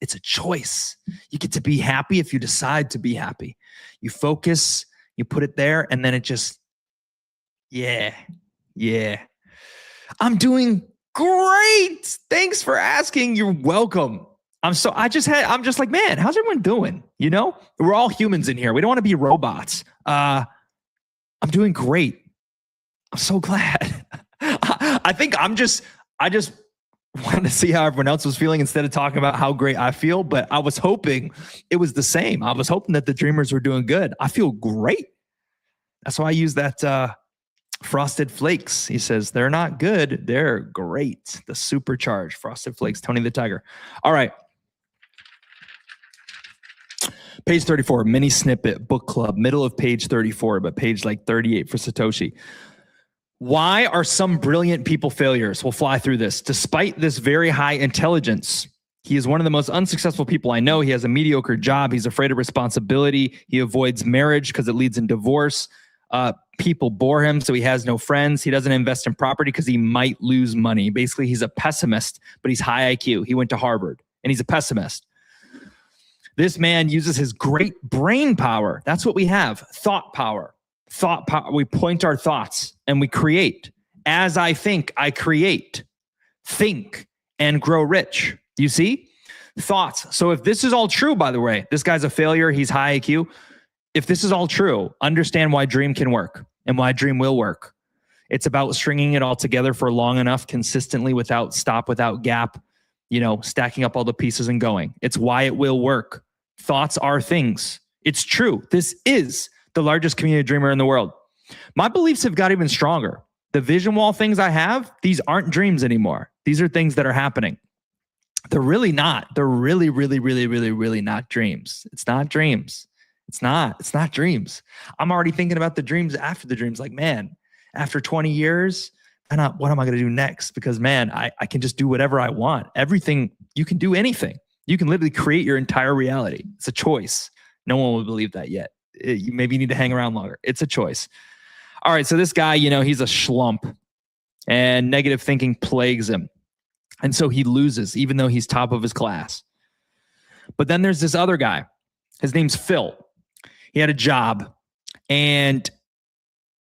It's a choice. You get to be happy if you decide to be happy. You focus, you put it there, and then it just, yeah. I'm doing great. Thanks for asking. You're welcome. I'm just like, man, how's everyone doing? You know, we're all humans in here. We don't want to be robots. I'm doing great. I'm so glad. I think I just wanted to see how everyone else was feeling instead of talking about how great I feel. But I was hoping it was the same. I was hoping that the dreamers were doing good. I feel great. That's why I use that Frosted Flakes. He says, they're not good. They're great. The supercharged Frosted Flakes, Tony the Tiger. All right. Page 34, mini snippet, book club, middle of page 34, but page like 38 for Satoshi. Why are some brilliant people failures? We'll fly through this. Despite this very high intelligence, he is one of the most unsuccessful people I know. He has a mediocre job. He's afraid of responsibility. He avoids marriage because it leads in divorce. People bore him, so he has no friends. He doesn't invest in property because he might lose money. Basically, he's a pessimist, but he's high IQ. He went to Harvard, and he's a pessimist. This man uses his great brain power. That's what we have, thought power. Thought power. We point our thoughts and we create. As I think, I create. Think and grow rich. You see? Thoughts. So if this is all true, by the way, this guy's a failure. He's high IQ. If this is all true, understand why dream can work and why dream will work. It's about stringing it all together for long enough, consistently, without stop, without gap, stacking up all the pieces and going. It's why it will work. Thoughts are things. It's true. This is the largest community dreamer in the world. My beliefs have got even stronger. The vision wall things I have, these aren't dreams anymore. These are things that are happening. They're really not. They're really, really, really, really, really not dreams. It's not dreams. It's not dreams. I'm already thinking about the dreams after the dreams. Like, man, after 20 years, what am I going to do next? Because, man, I can just do whatever I want. Everything, you can do anything. You can literally create your entire reality. It's a choice. No one will believe that yet. You maybe need to hang around longer. It's a choice. All right. So this guy, he's a schlump and negative thinking plagues him. And so he loses, even though he's top of his class. But then there's this other guy. His name's Phil. He had a job and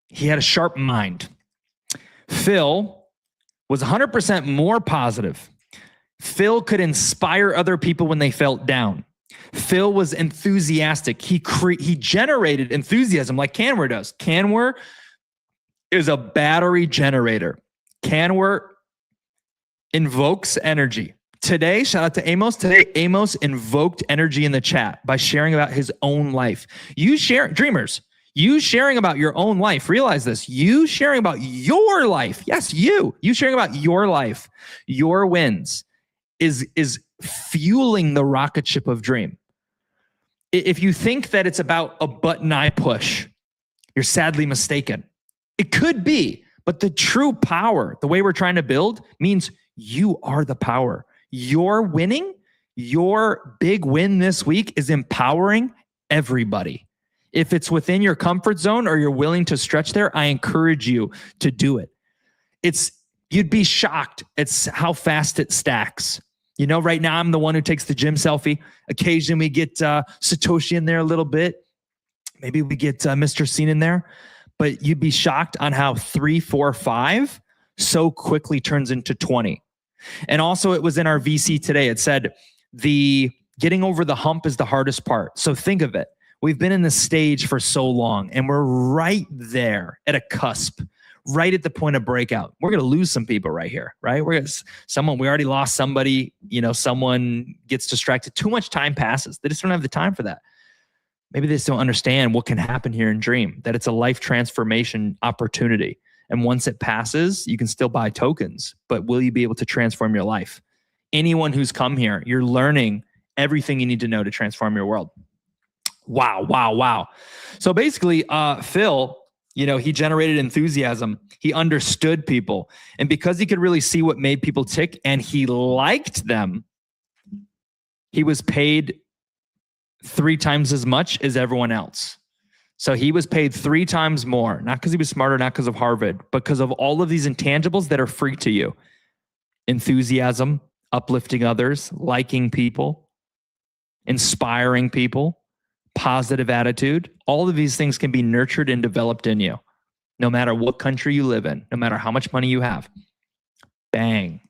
he had a sharp mind. Phil was 100% more positive. Phil could inspire other people when they felt down. Phil was enthusiastic. He generated enthusiasm like Canware does. Canware is a battery generator. Canware invokes energy. Today, shout out to Amos. Today, Amos invoked energy in the chat by sharing about his own life. Dreamers, you sharing about your own life. Realize this. You sharing about your life. Yes, you sharing about your life, your wins is fueling the rocket ship of dream. If you think that it's about a button I push, you're sadly mistaken. It could be, but the true power, the way we're trying to build, means you are the power. Your winning, your big win this week is empowering everybody. If it's within your comfort zone or you're willing to stretch there, I encourage you to do it. You'd be shocked at how fast it stacks. Right now I'm the one who takes the gym selfie. Occasionally we get Satoshi in there a little bit. Maybe we get Mr. Scene in there. But you'd be shocked on how 3, 4, 5 so quickly turns into 20. And also it was in our VC today. It said the getting over the hump is the hardest part. So think of it. We've been in this stage for so long and we're right there at a cusp, right at the point of breakout. We're going to lose some people right here, right? We already lost somebody, someone gets distracted. Too much time passes. They just don't have the time for that. Maybe they just don't understand what can happen here in Dream, that it's a life transformation opportunity. And once it passes, you can still buy tokens, but will you be able to transform your life? Anyone who's come here, you're learning everything you need to know to transform your world. Wow. So basically, Phil, he generated enthusiasm. He understood people. And because he could really see what made people tick and he liked them, he was paid 3 times as much as everyone else. So he was paid 3 times more, not because he was smarter, not because of Harvard, but because of all of these intangibles that are free to you. Enthusiasm, uplifting others, liking people, inspiring people, positive attitude. All of these things can be nurtured and developed in you, no matter what country you live in, no matter how much money you have. Bang.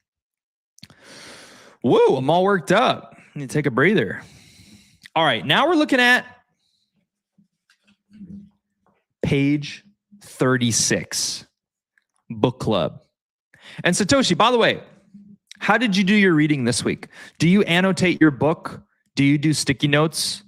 Woo, I'm all worked up. I need to take a breather. All right, now we're looking at page 36, book club. And Satoshi, by the way, how did you do your reading this week? Do you annotate your book? Do you do sticky notes?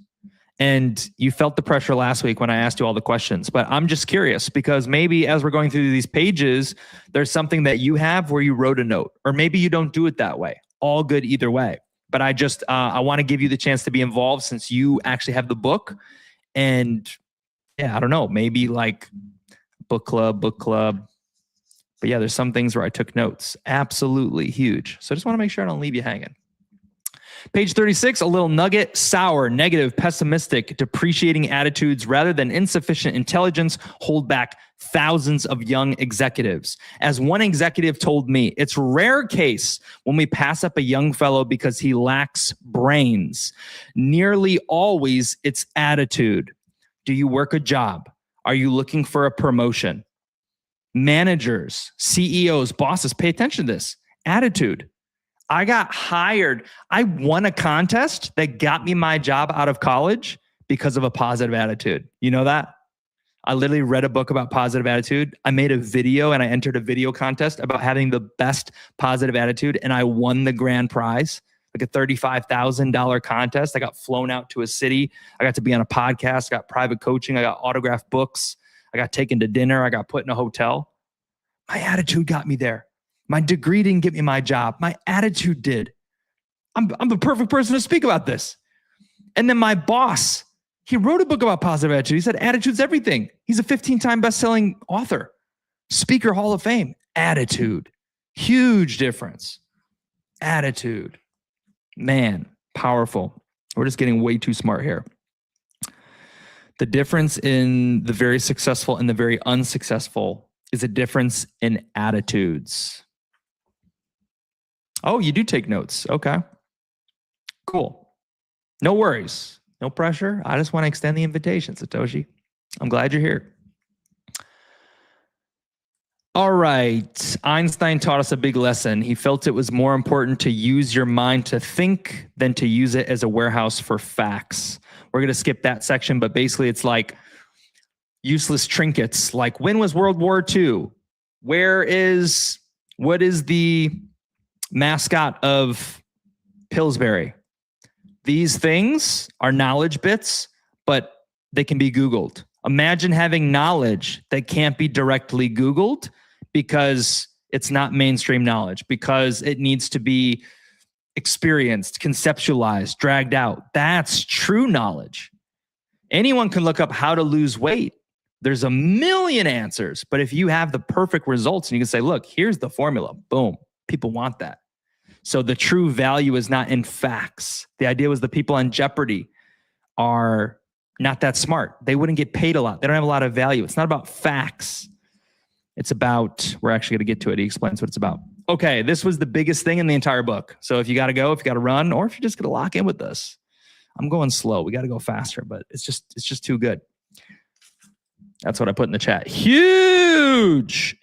And you felt the pressure last week when I asked you all the questions, but I'm just curious because maybe as we're going through these pages, there's something that you have where you wrote a note, or maybe you don't do it that way. All good either way. But I just, I want to give you the chance to be involved since you actually have the book. And yeah, I don't know, maybe like book club. But yeah, there's some things where I took notes. Absolutely huge. So I just want to make sure I don't leave you hanging. Page 36, a little nugget: sour, negative, pessimistic, depreciating attitudes rather than insufficient intelligence hold back thousands of young executives. As one executive told me, it's rare case when we pass up a young fellow because he lacks brains. Nearly always it's attitude. Do you work a job? Are you looking for a promotion? Managers, CEOs, bosses, pay attention to this. Attitude. I got hired. I won a contest that got me my job out of college because of a positive attitude. You know that? I literally read a book about positive attitude. I made a video and I entered a video contest about having the best positive attitude, and I won the grand prize, like a $35,000 contest. I got flown out to a city. I got to be on a podcast. I got private coaching. I got autographed books. I got taken to dinner. I got put in a hotel. My attitude got me there. My degree didn't get me my job. My attitude did. I'm the perfect person to speak about this. And then my boss, he wrote a book about positive attitude. He said, attitude's everything. He's a 15-time best-selling author, Speaker Hall of Fame. Attitude. Huge difference. Attitude. Man, powerful. We're just getting way too smart here. The difference in the very successful and the very unsuccessful is a difference in attitudes. Oh, you do take notes. Okay. Cool. No worries. No pressure. I just want to extend the invitation, Satoshi. I'm glad you're here. All right. Einstein taught us a big lesson. He felt it was more important to use your mind to think than to use it as a warehouse for facts. We're going to skip that section, but basically it's like useless trinkets. Like, when was World War II? What is the mascot of Pillsbury? These things are knowledge bits, but they can be Googled. Imagine having knowledge that can't be directly Googled because it's not mainstream knowledge, because it needs to be experienced, conceptualized, dragged out. That's true knowledge. Anyone can look up how to lose weight. There's a million answers, but if you have the perfect results and you can say, look, here's the formula, boom, people want that. So the true value is not in facts. The idea was the people on Jeopardy are not that smart. They wouldn't get paid a lot. They don't have a lot of value. It's not about facts. It's about, we're actually going to get to it. He explains what it's about. Okay, this was the biggest thing in the entire book. So if you got to go, if you got to run, or if you're just going to lock in with this, I'm going slow. We got to go faster, but it's just too good. That's what I put in the chat. Huge.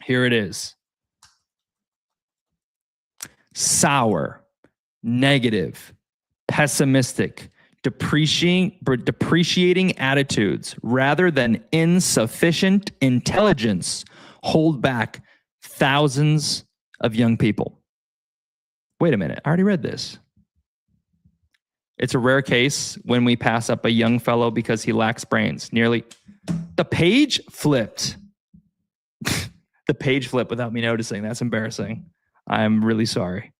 Here it is. Sour, negative, pessimistic, depreciating attitudes rather than insufficient intelligence hold back thousands of young people. Wait a minute, I already read this. It's a rare case when we pass up a young fellow because he lacks brains. The page flipped. The page flipped without me noticing. That's embarrassing. I'm really sorry.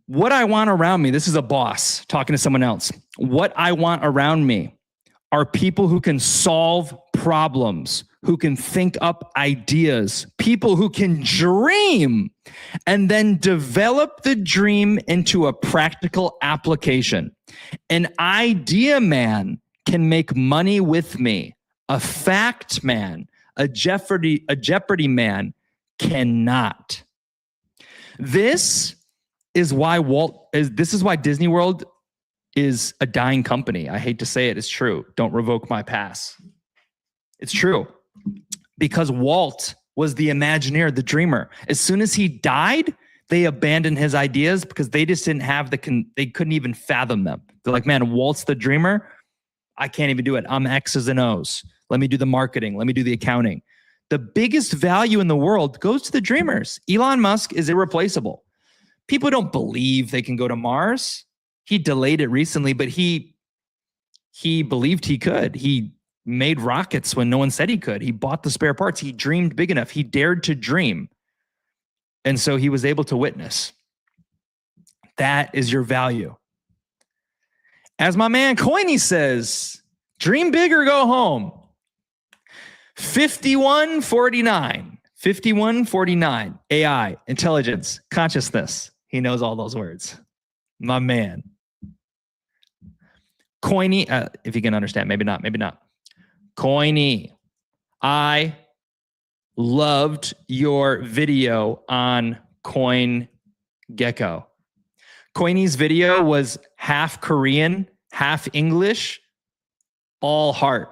What I want around me, this is a boss talking to someone else. What I want around me are people who can solve problems, who can think up ideas, people who can dream and then develop the dream into a practical application. An idea man can make money with me. A fact man, a Jeopardy man cannot. This is why Disney World is a dying company. I hate to say it, it's true. Don't revoke my pass. It's true. Because Walt was the Imagineer, the dreamer. As soon as he died, they abandoned his ideas because they just didn't have they couldn't even fathom them. They're like, man, Walt's the dreamer. I can't even do it. I'm X's and O's. Let me do the marketing. Let me do the accounting. The biggest value in the world goes to the dreamers. Elon Musk is irreplaceable. People don't believe they can go to Mars. He delayed it recently, but he believed he could. He made rockets when no one said he could. He bought the spare parts. He dreamed big enough. He dared to dream. And so he was able to witness. That is your value. As my man Coiny says, dream big or go home. 5149. 5149. AI, intelligence, consciousness. He knows all those words. My man. Coiny, if you can understand, maybe not. Coiny, I loved your video on CoinGecko. Coiny's video was half Korean, half English, all heart.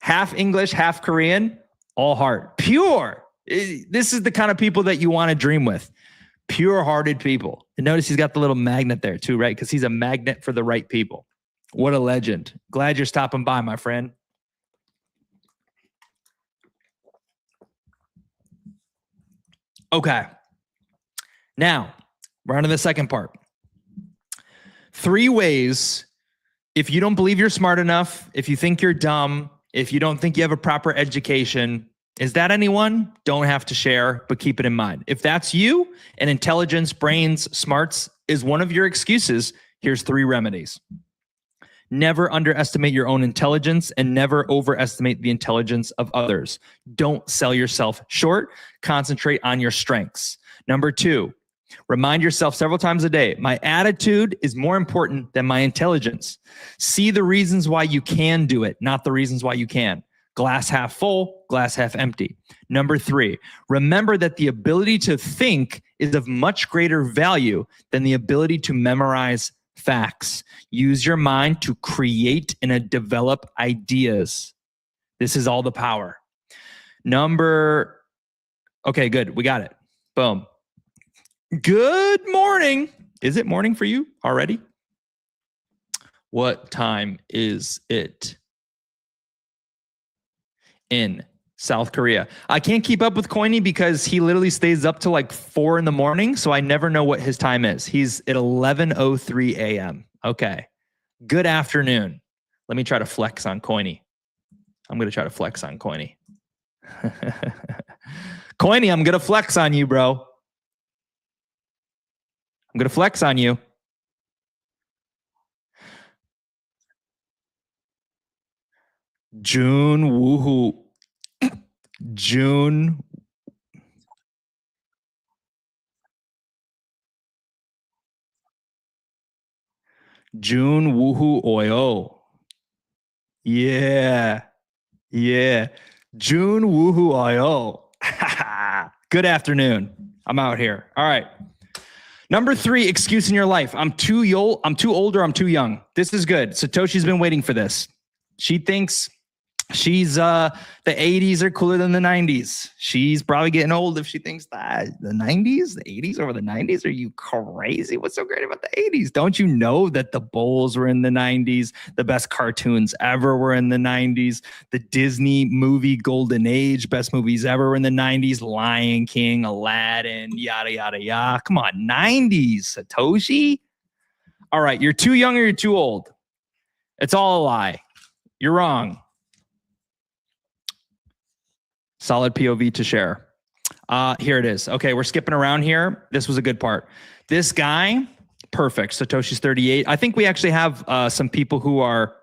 Half English, half Korean, all heart. Pure. This is the kind of people that you want to dream with. Pure-hearted people. And notice he's got the little magnet there too, right? Because he's a magnet for the right people. What a legend. Glad you're stopping by, my friend. Okay. Now, we're on to the second part. 3 ways, if you don't believe you're smart enough, if you think you're dumb, if you don't think you have a proper education, is that anyone? Don't have to share, but keep it in mind. If that's you and intelligence, brains, smarts is one of your excuses, here's 3 remedies. Never underestimate your own intelligence and never overestimate the intelligence of others. Don't sell yourself short. Concentrate on your strengths. Number 2, remind yourself several times a day, my attitude is more important than my intelligence. See the reasons why you can do it, not the reasons why you can. Glass half full, glass half empty. Number 3, remember that the ability to think is of much greater value than the ability to memorize facts. Use your mind to create and develop ideas. This is all the power. Okay, good. We got it. Boom. Good morning. Is it morning for you already? What time is it in South Korea? I can't keep up with Coiny because he literally stays up till like 4 a.m. So I never know what his time is. He's at 11:03 a.m. Okay. Good afternoon. Let me try to flex on Coiny. I'm going to try to flex on Coiny. Coiny, I'm going to flex on you, bro. I'm going to flex on you. June woohoo. June. June woohoo oyo. Yeah. Yeah. June woohoo oyo. Good afternoon. I'm out here. All right. Number 3, excuse in your life. I'm too old or I'm too young. This is good. Satoshi's been waiting for this. She thinks she's the 80s are cooler than the 90s. She's probably getting old if she thinks that the 90s, the 80s over the 90s. Are you crazy? What's so great about the 80s? Don't you know that the Bulls were in the 90s? The best cartoons ever were in the 90s. The Disney movie Golden Age, best movies ever were in the 90s. Lion King, Aladdin, yada, yada, yada. Come on, 90s, Satoshi. All right, you're too young or you're too old. It's all a lie. You're wrong. Solid POV to share. Here it is. Okay, we're skipping around here. This was a good part. This guy Perfect. Satoshi's 38. I think we actually have some people who are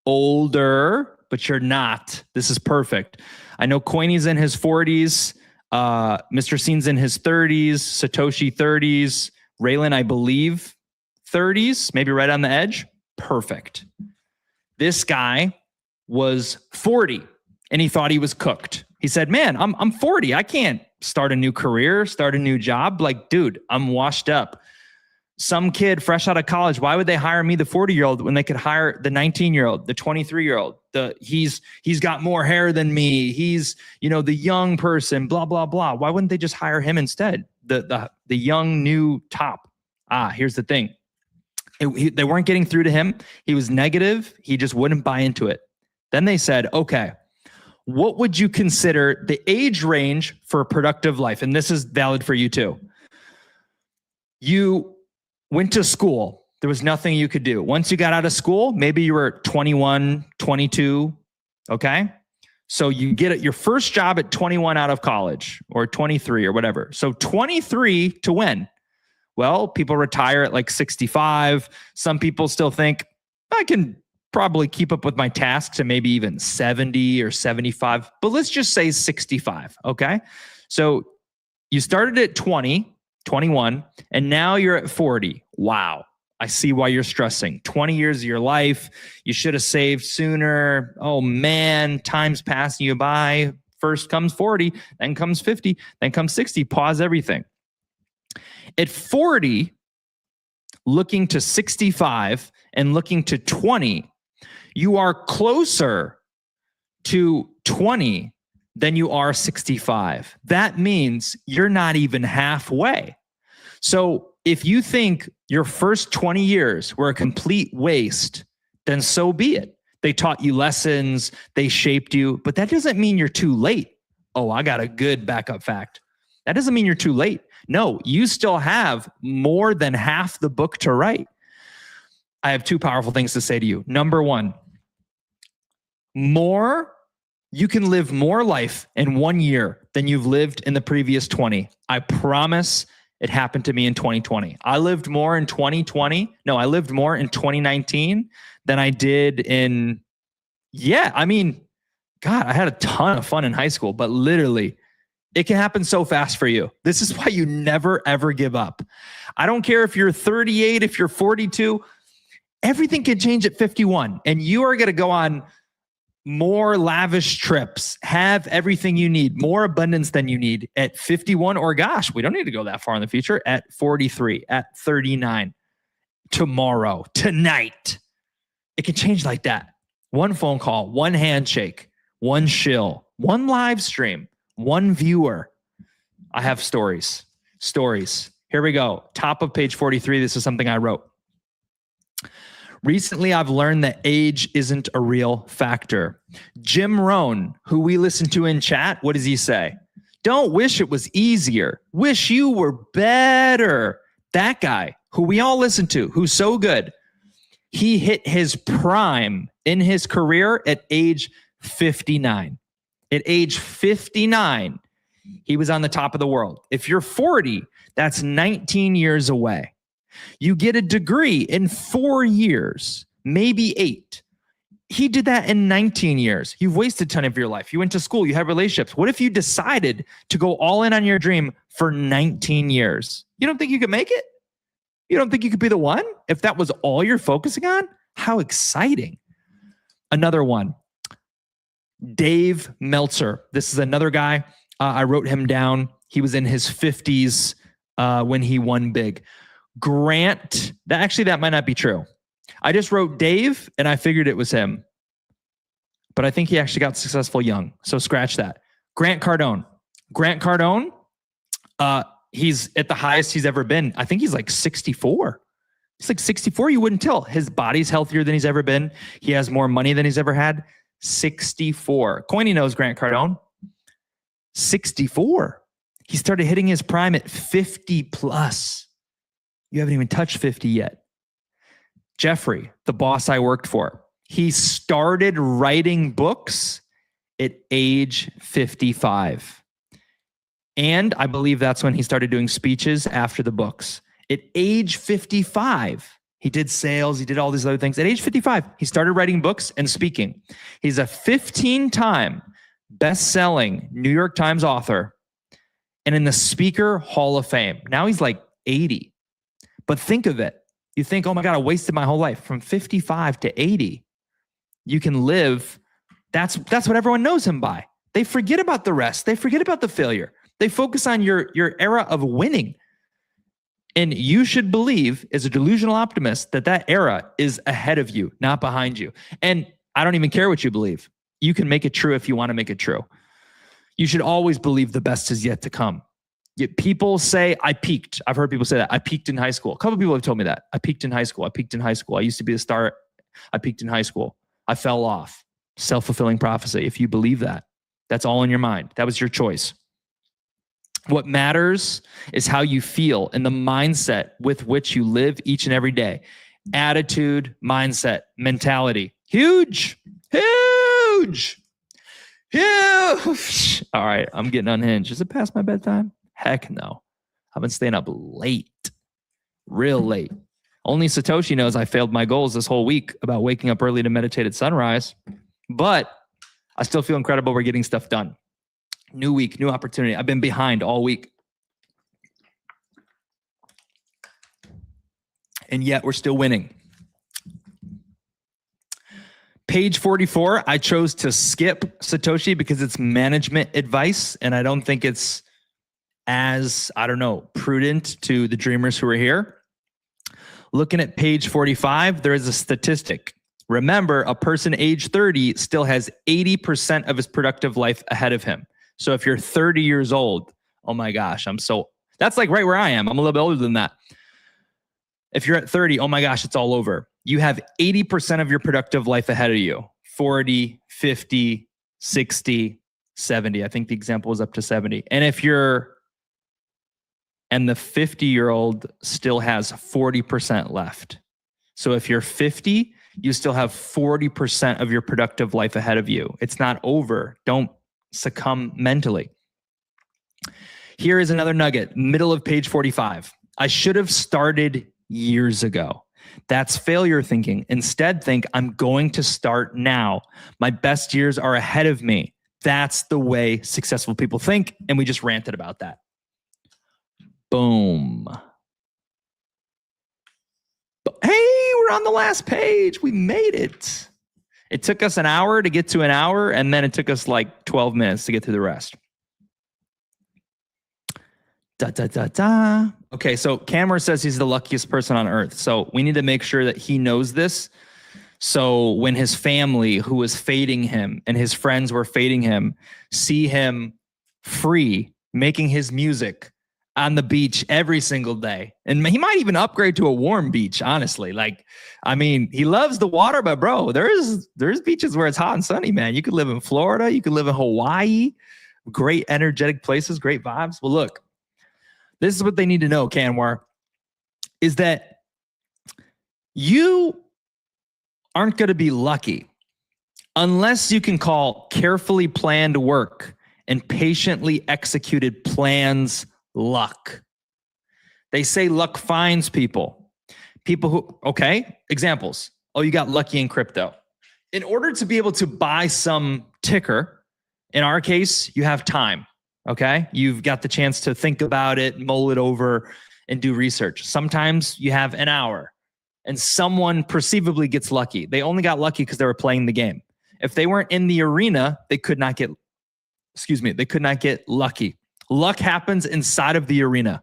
older, but you're not. This is perfect. I know Coiney's in his 40s. Mr. Scene's in his 30s. Satoshi 30s. Raylan, I believe, 30s, maybe right on the edge. Perfect. This guy was 40 and he thought he was cooked. He said, man, I'm 40. I can't start a new career, start a new job. Like, dude, I'm washed up. Some kid fresh out of college, why would they hire me, the 40-year-old, when they could hire the 19-year-old, the 23-year-old? He's got more hair than me. He's, the young person, blah, blah, blah. Why wouldn't they just hire him instead? The young new top. Here's the thing. They weren't getting through to him. He was negative. He just wouldn't buy into it. Then they said, okay, what would you consider the age range for a productive life? And this is valid for you too. You went to school. There was nothing you could do. Once you got out of school, maybe you were 21, 22. Okay. So you get your first job at 21 out of college, or 23 or whatever. So 23 to when? Well, people retire at like 65. Some people still think I can probably keep up with my tasks and maybe even 70 or 75, but let's just say 65. Okay. So you started at 20, 21, and now you're at 40. Wow. I see why you're stressing. 20 years of your life. You should have saved sooner. Oh man, time's passing you by. First comes 40, then comes 50, then comes 60. Pause everything. At 40, looking to 65 and looking to 20, you are closer to 20 than you are 65. That means you're not even halfway. So if you think your first 20 years were a complete waste, then so be it. They taught you lessons, they shaped you, but that doesn't mean you're too late. Oh, I got a good backup fact. That doesn't mean you're too late. No, you still have more than half the book to write. I have two powerful things to say to you. Number one, you can live more life in 1 year than you've lived in the previous 20. I promise. It happened to me in 2020. I lived more in 2020. No, I lived more in 2019 than I did in, God, I had a ton of fun in high school, but literally it can happen so fast for you. This is why you never, ever give up. I don't care if you're 38, if you're 42, everything can change at 51, and you are going to go on more lavish trips, have everything you need, more abundance than you need at 51, or gosh, we don't need to go that far in the future, at 43, at 39, tomorrow, tonight. It can change like that. One phone call, one handshake, one shill, one live stream, one viewer. I have stories. Here we go. Top of page 43. This is something I wrote. Recently, I've learned that age isn't a real factor. Jim Rohn, who we listen to in chat, what does he say? Don't wish it was easier. Wish you were better. That guy, who we all listen to, who's so good, he hit his prime in his career at age 59. At age 59, he was on the top of the world. If you're 40, that's 19 years away. You get a degree in 4 years, maybe 8. He did that in 19 years. You've wasted a ton of your life. You went to school, you had relationships. What if you decided to go all in on your dream for 19 years? You don't think you could make it? You don't think you could be the one if that was all you're focusing on? How exciting. Another one, Dave Meltzer. This is another guy. I wrote him down. He was in his 50s when he won big. Grant, that might not be true. I just wrote Dave and I figured it was him. But I think he actually got successful young. So scratch that. Grant Cardone. He's at the highest he's ever been. I think he's like 64. He's like 64. You wouldn't tell. His body's healthier than he's ever been. He has more money than he's ever had. 64. Coiney knows Grant Cardone. 64. He started hitting his prime at 50 plus. You haven't even touched 50 yet. Jeffrey, the boss I worked for, he started writing books at age 55. And I believe that's when he started doing speeches after the books. At age 55, he did sales, he did all these other things. At age 55, he started writing books and speaking. He's a 15-time best-selling New York Times author and in the Speaker Hall of Fame. Now he's like 80. But think of it. You think, oh my God, I wasted my whole life. From 55 to 80, you can live. That's what everyone knows him by. They forget about the rest. They forget about the failure. They focus on your era of winning. And you should believe, as a delusional optimist, that era is ahead of you, not behind you. And I don't even care what you believe. You can make it true if you want to make it true. You should always believe the best is yet to come. Yet people say, I peaked. I've heard people say that. I peaked in high school. A couple of people have told me that. I peaked in high school. I peaked in high school. I used to be a star. I peaked in high school. I fell off. Self-fulfilling prophecy. If you believe that, that's all in your mind. That was your choice. What matters is how you feel and the mindset with which you live each and every day. Attitude, mindset, mentality. Huge, huge, huge. All right, I'm getting unhinged. Is it past my bedtime? Heck no. I've been staying up late, real late. Only Satoshi knows I failed my goals this whole week about waking up early to meditate at sunrise. But I still feel incredible. We're getting stuff done. New week, new opportunity. I've been behind all week. And yet we're still winning. Page 44, I chose to skip Satoshi because it's management advice. And I don't think it's as, prudent to the dreamers who are here. Looking at page 45, there is a statistic. Remember, a person age 30 still has 80% of his productive life ahead of him. So if you're 30 years old, oh my gosh, that's like right where I am. I'm a little bit older than that. If you're at 30, oh my gosh, it's all over. You have 80% of your productive life ahead of you. 40, 50, 60, 70. I think the example was up to 70. And the 50-year-old still has 40% left. So if you're 50, you still have 40% of your productive life ahead of you. It's not over. Don't succumb mentally. Here is another nugget, middle of page 45. I should have started years ago. That's failure thinking. Instead, think, I'm going to start now. My best years are ahead of me. That's the way successful people think. And we just ranted about that. Boom. Hey, we're on the last page. We made it. It took us an hour to get to an hour, and then it took us like 12 minutes to get through the rest. Okay, so Cameron says he's the luckiest person on earth. So we need to make sure that he knows this. So when his family, who was fading him, and his friends were fading him, see him free, making his music on the beach every single day. And he might even upgrade to a warm beach, honestly. He loves the water, but bro, there's beaches where it's hot and sunny, man. You could live in Florida. You could live in Hawaii. Great energetic places, great vibes. Well, look, this is what they need to know, Kanwar, is that you aren't going to be lucky unless you can call carefully planned work and patiently executed plans luck. They say luck finds people. People who, examples. Oh, you got lucky in crypto. In order to be able to buy some ticker, in our case, you have time. Okay. You've got the chance to think about it, mull it over, and do research. Sometimes you have an hour and someone perceivably gets lucky. They only got lucky because they were playing the game. If they weren't in the arena, they could not get lucky. Luck happens inside of the arena.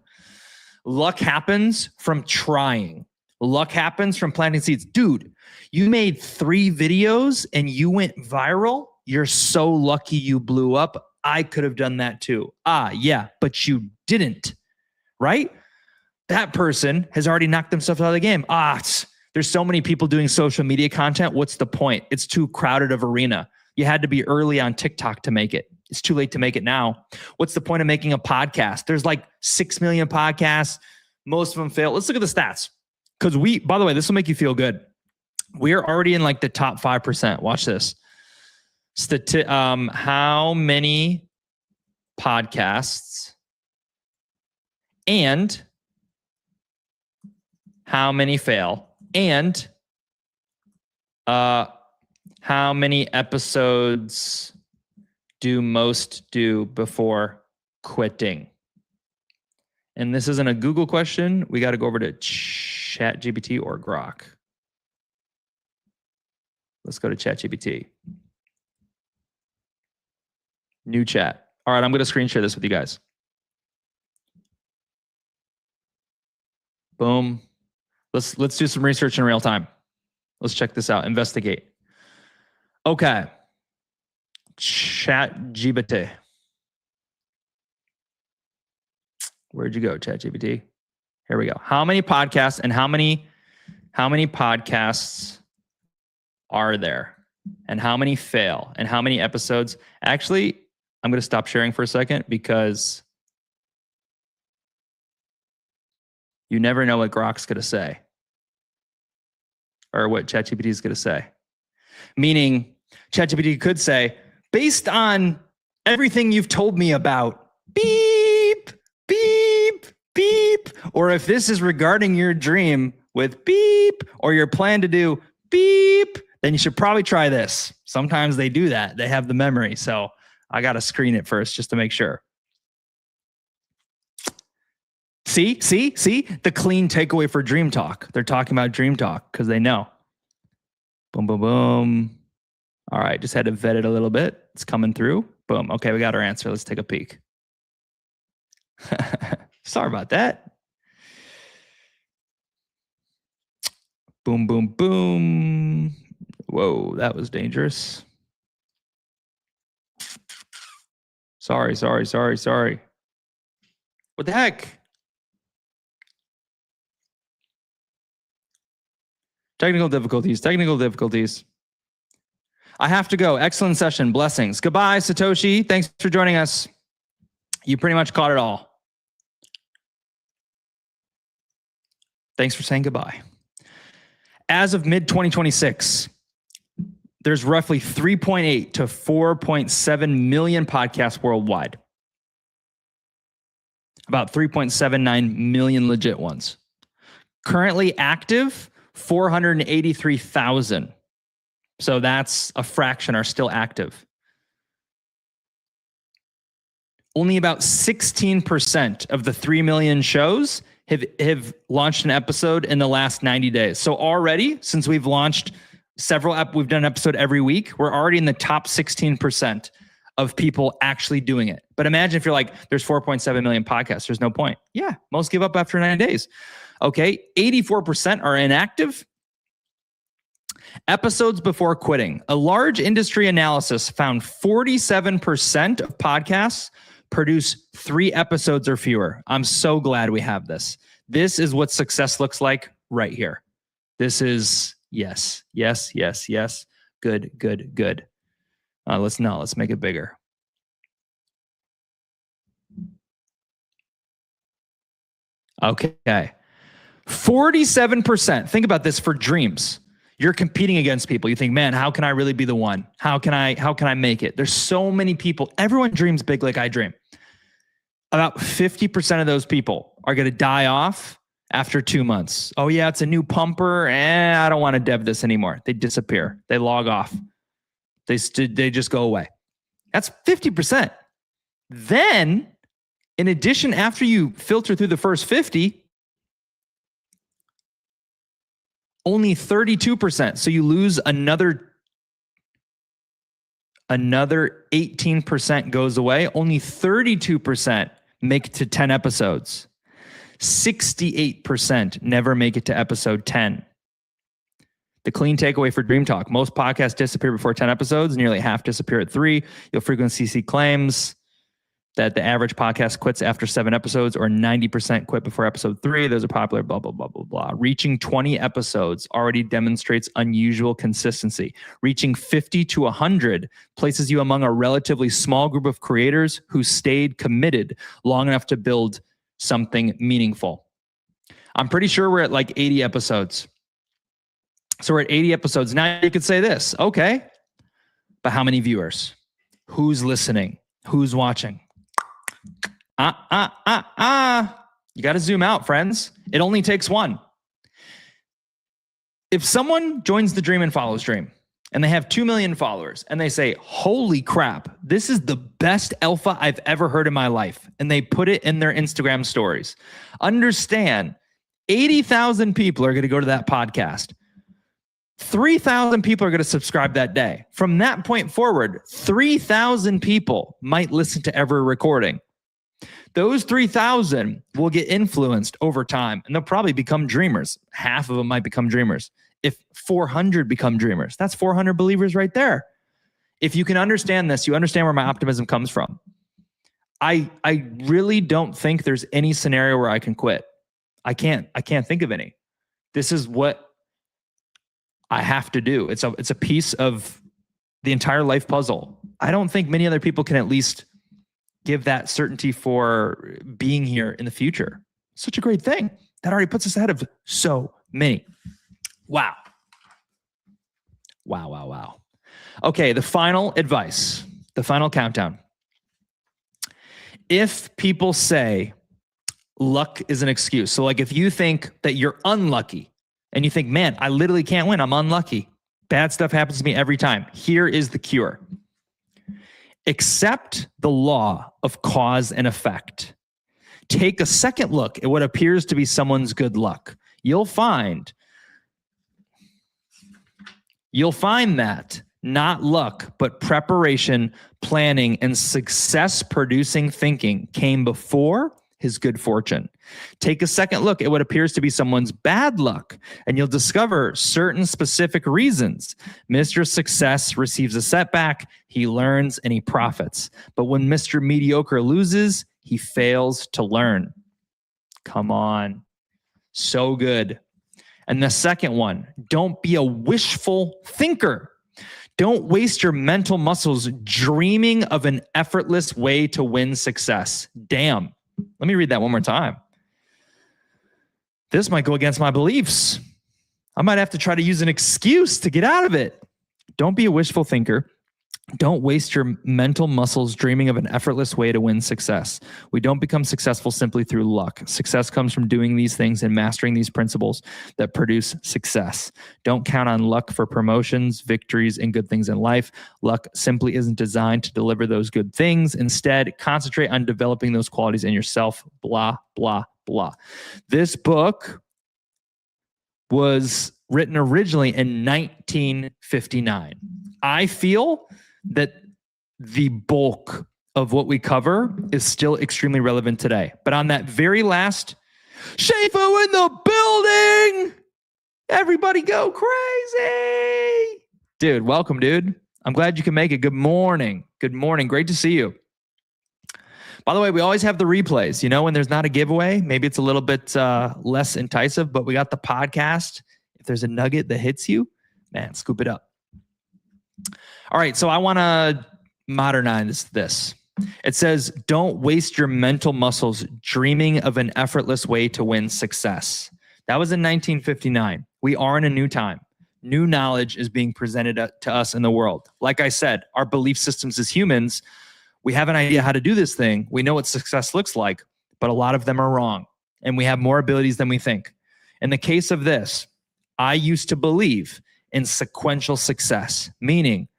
Luck happens from trying. Luck happens from planting seeds. Dude, you made 3 videos and you went viral. You're so lucky you blew up. I could have done that too. Yeah, but you didn't, right? That person has already knocked themselves out of the game. There's so many people doing social media content. What's the point? It's too crowded of arena. You had to be early on TikTok to make it. It's too late to make it now. What's the point of making a podcast? There's like 6 million podcasts. Most of them fail. Let's look at the stats. Because by the way, this will make you feel good. We're already in like the top 5%. Watch this. How many podcasts and how many fail, and how many episodes do most do before quitting? And this isn't a Google question. We got to go over to ChatGPT or Grok. Let's go to ChatGPT. New chat. All right, I'm going to screen share this with you guys. Boom. Let's do some research in real time. Let's check this out. Investigate. Okay. ChatGPT. Where'd you go, ChatGPT? Here we go. How many podcasts and how many podcasts are there? And how many fail? And how many episodes? Actually, I'm going to stop sharing for a second because you never know what Grok's going to say or what ChatGPT is going to say. Meaning, ChatGPT could say, based on everything you've told me about, beep, beep, beep. Or if this is regarding your dream with beep, or your plan to do beep, then you should probably try this. Sometimes they do that. They have the memory. So I got to screen it first just to make sure. See? The clean takeaway for Dream Talk. They're talking about Dream Talk because they know. Boom, boom, boom. All right, just had to vet it a little bit. It's coming through. Boom. Okay, we got our answer. Let's take a peek. Sorry about that. Boom, boom, boom. Whoa, that was dangerous. Sorry. What the heck? Technical difficulties. I have to go. Excellent session. Blessings. Goodbye, Satoshi. Thanks for joining us. You pretty much caught it all. Thanks for saying goodbye. As of mid-2026, there's roughly 3.8 to 4.7 million podcasts worldwide. About 3.79 million legit ones. Currently active, 483,000. So that's a fraction are still active. Only about 16% of the 3 million shows have launched an episode in the last 90 days. So already, since we've launched we've done an episode every week, we're already in the top 16% of people actually doing it. But imagine if you're like, there's 4.7 million podcasts, there's no point. Yeah, most give up after 90 days. Okay, 84% are inactive. Episodes before quitting. A large industry analysis found 47% of podcasts produce 3 episodes or fewer. I'm so glad we have this. This is what success looks like right here. This is yes. Good. Let's make it bigger. Okay. 47%. Think about this for dreams. You're competing against people. You think, man, how can I really be the one? How can I make it? There's so many people. Everyone dreams big like I dream. About 50% of those people are going to die off after 2 months. Oh yeah, it's a new pumper. I don't want to dev this anymore. They disappear. They log off. They just go away. That's 50%. Then, in addition, after you filter through the first 50, only 32%. So you lose another 18% goes away. Only 32% make it to 10 episodes. 68% never make it to episode 10. The clean takeaway for Dream Talk. Most podcasts disappear before 10 episodes. Nearly half disappear at 3. You'll frequently see claims that the average podcast quits after 7 episodes or 90% quit before episode 3. Those are popular, blah, blah, blah, blah, blah. Reaching 20 episodes already demonstrates unusual consistency. Reaching 50 to 100 places you among a relatively small group of creators who stayed committed long enough to build something meaningful. I'm pretty sure we're at like 80 episodes. So we're at 80 episodes. Now you could say this, okay, but how many viewers? Who's listening? Who's watching? You got to zoom out, friends. It only takes one. if someone joins the Dream and Follows Dream and they have 2 million followers and they say, holy crap, this is the best alpha I've ever heard in my life, and they put it in their Instagram stories, understand 80,000 people are going to go to that podcast. 3,000 people are going to subscribe that day. From that point forward, 3,000 people might listen to every recording. Those 3,000 will get influenced over time, and they'll probably become dreamers. Half of them might become dreamers. If 400 become dreamers, that's 400 believers right there. If you can understand this, you understand where my optimism comes from. I really don't think there's any scenario where I can quit. I can't think of any. This is what I have to do. It's a piece of the entire life puzzle. I don't think many other people can at least give that certainty for being here in the future. Such a great thing. That already puts us ahead of so many. Wow. Wow, wow, wow. Okay, the final advice, the final countdown. If people say luck is an excuse, so like if you think that you're unlucky and you think, man, I literally can't win, I'm unlucky, bad stuff happens to me every time, here is the cure. Accept the law of cause and effect. Take a second look at what appears to be someone's good luck. You'll find that not luck, but preparation, planning, and success-producing thinking came before his good fortune. Take a second look at what appears to be someone's bad luck, and you'll discover certain specific reasons. Mr. Success receives a setback, he learns, and he profits. But when Mr. Mediocre loses, he fails to learn. Come on. So good. And the second one, don't be a wishful thinker. Don't waste your mental muscles dreaming of an effortless way to win success. Damn. Let me read that one more time. This might go against my beliefs. I might have to try to use an excuse to get out of it. Don't be a wishful thinker. Don't waste your mental muscles dreaming of an effortless way to win success. We don't become successful simply through luck. Success comes from doing these things and mastering these principles that produce success. Don't count on luck for promotions, victories, and good things in life. Luck simply isn't designed to deliver those good things. Instead, concentrate on developing those qualities in yourself. Blah, blah, blah. This book was written originally in 1959. I feel that the bulk of what we cover is still extremely relevant today. But on that very last, Shafo in the building, everybody go crazy. Dude, welcome, dude. I'm glad you can make it. Good morning. Good morning. Great to see you. By the way, we always have the replays. You know, when there's not a giveaway, maybe it's a little bit less enticing, but we got the podcast. If there's a nugget that hits you, man, scoop it up. All right, so I want to modernize this. It says, don't waste your mental muscles dreaming of an effortless way to win success. That was in 1959. We are in a new time. New knowledge is being presented to us in the world. Like I said, our belief systems as humans, we have an idea how to do this thing. We know what success looks like, but a lot of them are wrong. And we have more abilities than we think. In the case of this, I used to believe in sequential success, meaning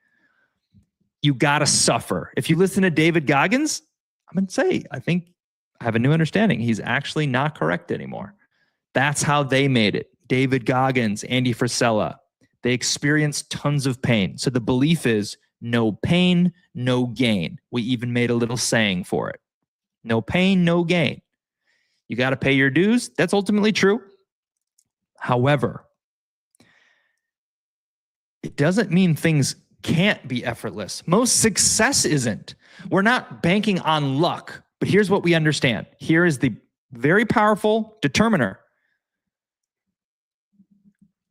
you got to suffer. If you listen to David Goggins, I'm going to say, I think I have a new understanding. He's actually not correct anymore. That's how they made it. David Goggins, Andy Frisella, they experienced tons of pain. So the belief is no pain, no gain. We even made a little saying for it. No pain, no gain. You got to pay your dues. That's ultimately true. However, it doesn't mean things can't be effortless. Most success isn't. We're not banking on luck, but here's what we understand. Here is the very powerful determiner.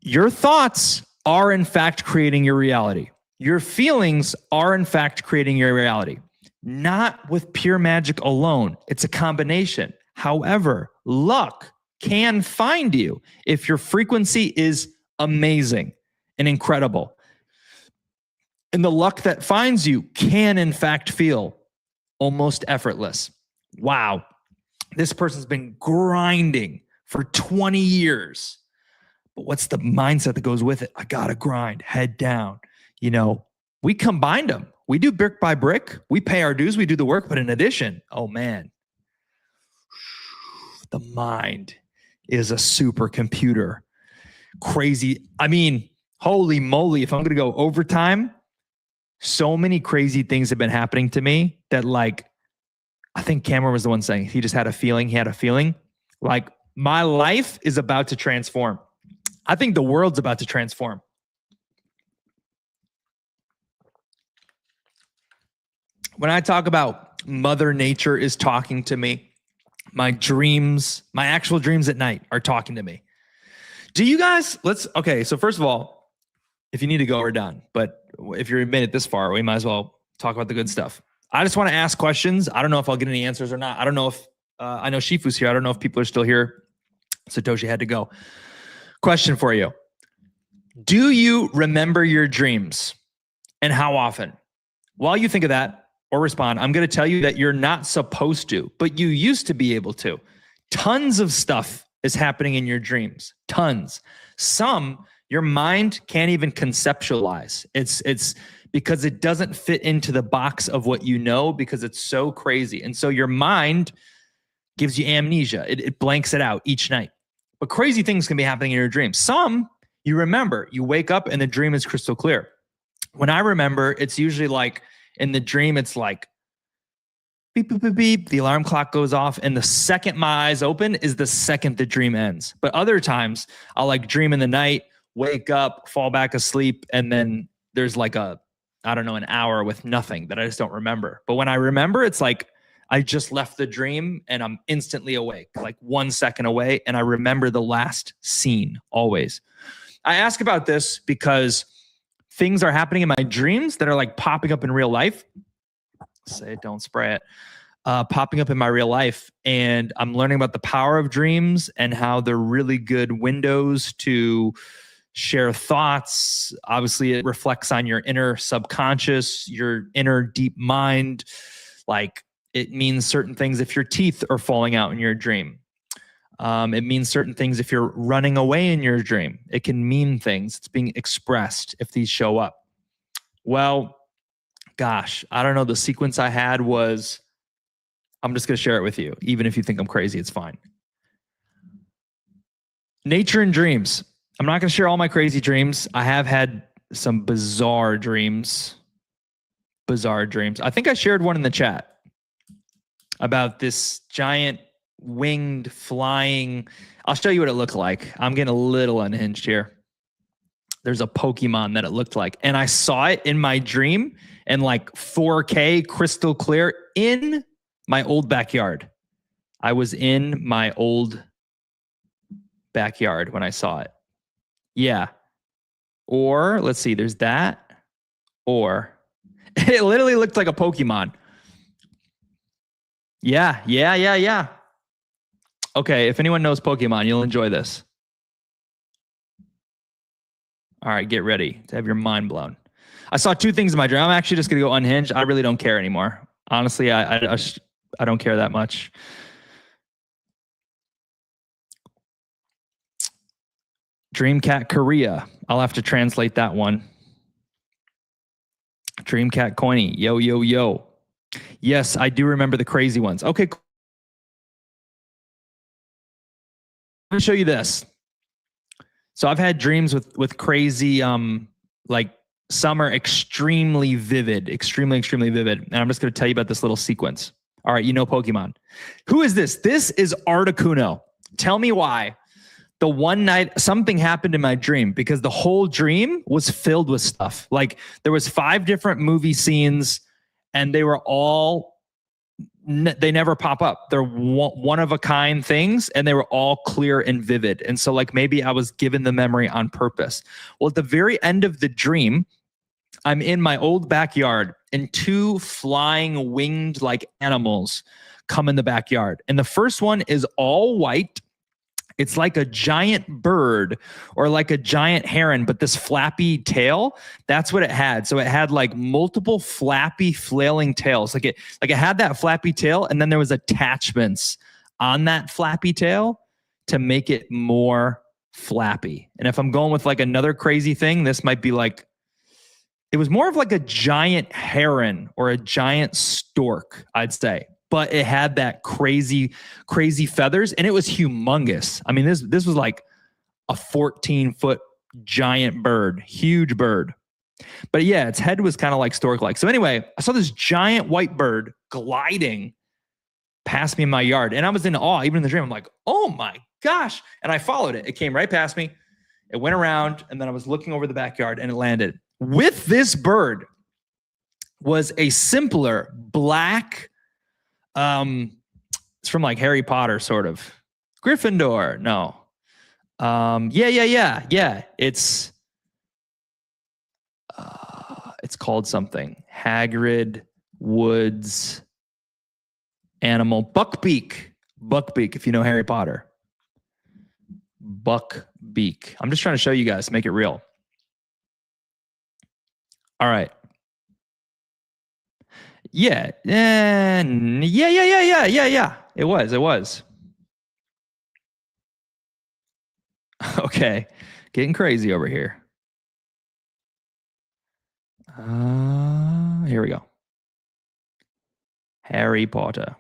Your thoughts are in fact creating your reality. Your feelings are in fact creating your reality. Not with pure magic alone. It's a combination. However, luck can find you if your frequency is amazing and incredible. And the luck that finds you can, in fact, feel almost effortless. Wow. This person's been grinding for 20 years, But what's the mindset that goes with it? I got to grind, head down. We combined them. We do brick by brick. We pay our dues. We do the work. But in addition, oh man, the mind is a supercomputer. Crazy. I mean, holy moly, if I'm going to go overtime, so many crazy things have been happening to me that, like, I think Cameron was the one saying he just had a feeling. He had a feeling like my life is about to transform. I think the world's about to transform. When I talk about Mother Nature is talking to me, my dreams, my actual dreams at night are talking to me. Do you guys, okay, so first of all, if you need to go, we're done. But if you're made it this far, we might as well talk about the good stuff. I just want to ask questions. I don't know if I'll get any answers or not. I don't know if, I know Shifu's here. I don't know if people are still here. Satoshi had to go. Question for you. Do you remember your dreams, and how often? While you think of that or respond, I'm going to tell you that you're not supposed to, but you used to be able to. Tons of stuff is happening in your dreams. Tons. Some your mind can't even conceptualize. It's because it doesn't fit into the box of what you know, because it's so crazy. And so your mind gives you amnesia. It blanks it out each night. But crazy things can be happening in your dreams. Some you remember. You wake up and the dream is crystal clear. When I remember, it's usually like in the dream, it's like beep, beep, beep, beep. The alarm clock goes off. And the second my eyes open is the second the dream ends. But other times I'll like dream in the night, wake up, fall back asleep. And then there's like an hour with nothing that I just don't remember. But when I remember, it's like I just left the dream and I'm instantly awake, like 1 second away. And I remember the last scene always. I ask about this because things are happening in my dreams that are like popping up in real life. Say it, don't spray it. Popping up in my real life. And I'm learning about the power of dreams and how they're really good windows to share thoughts. Obviously, it reflects on your inner subconscious, your inner deep mind. Like, it means certain things if your teeth are falling out in your dream. It means certain things if you're running away in your dream. It can mean things. It's being expressed if these show up. Well, gosh, I don't know. The sequence I had was, I'm just going to share it with you. Even if you think I'm crazy, it's fine. Nature and dreams. I'm not going to share all my crazy dreams. I have had some bizarre dreams. Bizarre dreams. I think I shared one in the chat about this giant winged flying. I'll show you what it looked like. I'm getting a little unhinged here. There's a Pokemon that it looked like. And I saw it in my dream in like 4K crystal clear in my old backyard. I was in my old backyard when I saw it. Yeah. Or let's see, there's that. Or it literally looked like a Pokemon. Yeah. Okay, if anyone knows Pokemon, you'll enjoy this. All right, get ready to have your mind blown. I saw two things in my dream. I'm actually just going to go unhinged. I really don't care anymore. Honestly, I don't care that much. Dreamcat Korea. I'll have to translate that one. Dreamcat Coiny. Yo. Yes, I do remember the crazy ones. Okay, cool. Let me show you this. So I've had dreams with crazy, like some are extremely vivid, extremely vivid. And I'm just going to tell you about this little sequence. All right, you know Pokemon. Who is this? This is Articuno. Tell me why. The one night something happened in my dream, because the whole dream was filled with stuff. Like there was 5 different movie scenes and they were all, they never pop up. They're one of a kind things and they were all clear and vivid. And so like maybe I was given the memory on purpose. Well, at the very end of the dream, I'm in my old backyard and 2 flying winged like animals come in the backyard. And the first one is all white. It's like a giant bird or like a giant heron, but this flappy tail, that's what it had. So it had like multiple flappy flailing tails. Like it had that flappy tail, and then there was attachments on that flappy tail to make it more flappy. And if I'm going with like another crazy thing, this might be like, it was more of like a giant heron or a giant stork, I'd say. But it had that crazy, crazy feathers, and it was humongous. I mean, this was like a 14-foot giant bird, huge bird. But yeah, its head was kind of like stork-like. So anyway, I saw this giant white bird gliding past me in my yard, and I was in awe. Even in the dream, I'm like, oh my gosh. And I followed it. It came right past me. It went around, and then I was looking over the backyard, and it landed. With this bird was a simpler black, it's from like Harry Potter, sort of. Gryffindor, no. Yeah. It's called something. Hagrid, Woods, animal. Buckbeak. Buckbeak, if you know Harry Potter. Buckbeak. I'm just trying to show you guys, make it real. All right. Yeah. Yeah. It was. Okay. Getting crazy over here. Here we go. Harry Potter.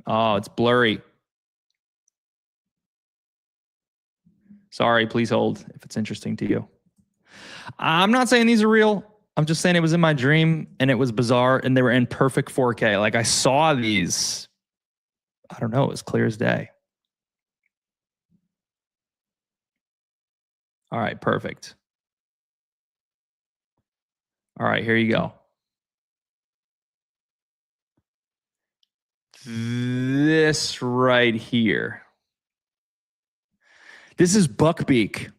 Oh, it's blurry. Sorry, please hold if it's interesting to you. I'm not saying these are real. I'm just saying it was in my dream and it was bizarre and they were in perfect 4K. Like I saw these, I don't know, it was clear as day. All right, perfect. All right, here you go. This right here. This is Buckbeak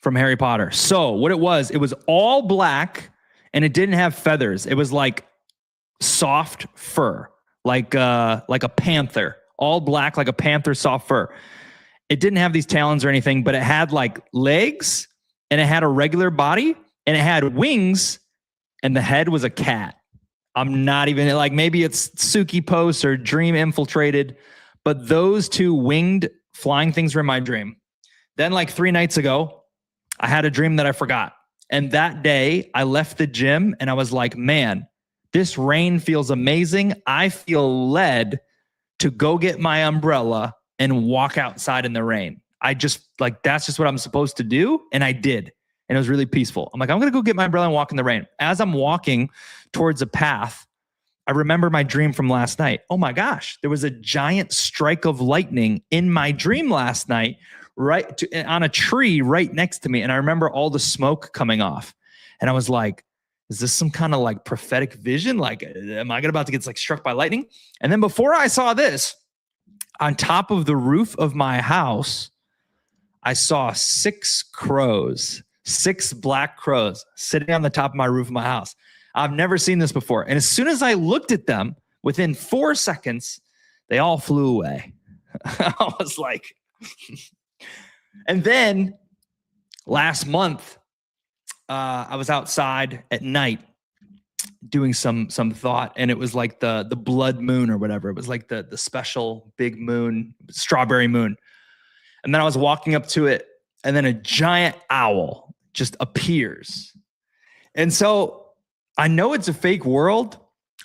from Harry Potter. So what it was all black and it didn't have feathers. It was like soft fur, like a panther, all black, like a panther, soft fur. It didn't have these talons or anything, but it had like legs and it had a regular body and it had wings and the head was a cat. I'm not even like, maybe it's Suki Post or Dream Infiltrated, but those two winged flying things were in my dream. Then like 3 nights ago, I had a dream that I forgot. And that day I left the gym and I was like, man, this rain feels amazing. I feel led to go get my umbrella and walk outside in the rain. I just like, that's just what I'm supposed to do. And I did. And it was really peaceful. I'm like, I'm going to go get my umbrella and walk in the rain. As I'm walking towards a path, I remember my dream from last night. Oh my gosh, there was a giant strike of lightning in my dream last night, on a tree right next to me. And I remember all the smoke coming off. And I was like, is this some kind of like prophetic vision? Like, am I about to get like struck by lightning? And then before I saw this, on top of the roof of my house, I saw 6 crows, 6 black crows sitting on the top of my roof of my house. I've never seen this before. And as soon as I looked at them, within 4 seconds, they all flew away. I was like, and then last month, I was outside at night doing some thought, and it was like the blood moon or whatever. It was like the special big moon, strawberry moon. And then I was walking up to it, and then a giant owl just appears. And so I know it's a fake world,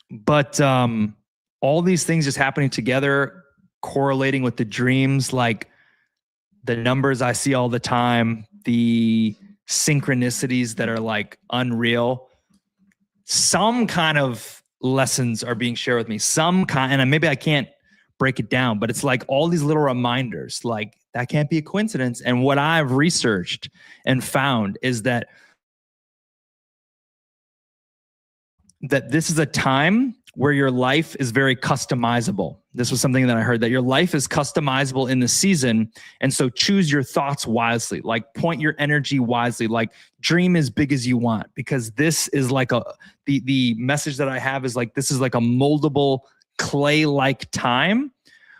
but all these things just happening together, correlating with the dreams, like the numbers I see all the time, the synchronicities that are like unreal. Some kind of lessons are being shared with me. Some kind, and maybe I can't break it down, but it's like all these little reminders, like that can't be a coincidence. And what I've researched and found is that this is a time where your life is very customizable. This was something that I heard, that your life is customizable in the season. And so choose your thoughts wisely, like point your energy wisely, like dream as big as you want, because this is like the message that I have is like, this is like a moldable clay-like time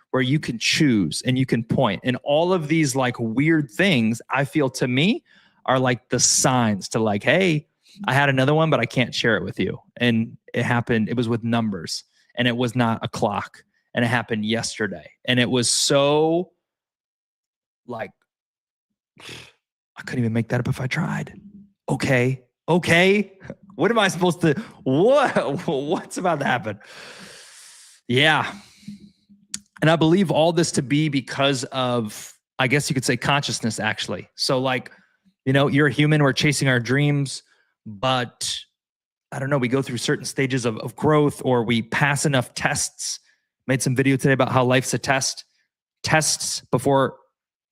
where you can choose and you can point. And all of these like weird things, I feel to me are like the signs to like, hey, I had another one, but I can't share it with you. And it happened, it was with numbers and it was not a clock, and it happened yesterday. And it was so like I couldn't even make that up if I tried. Okay. What am I supposed to, what's about to happen? Yeah. And I believe all this to be because of, I guess you could say, consciousness, actually. So like, you're a human, we're chasing our dreams, but I don't know, we go through certain stages of growth, or we pass enough tests. Made some video today about how life's a test. Tests before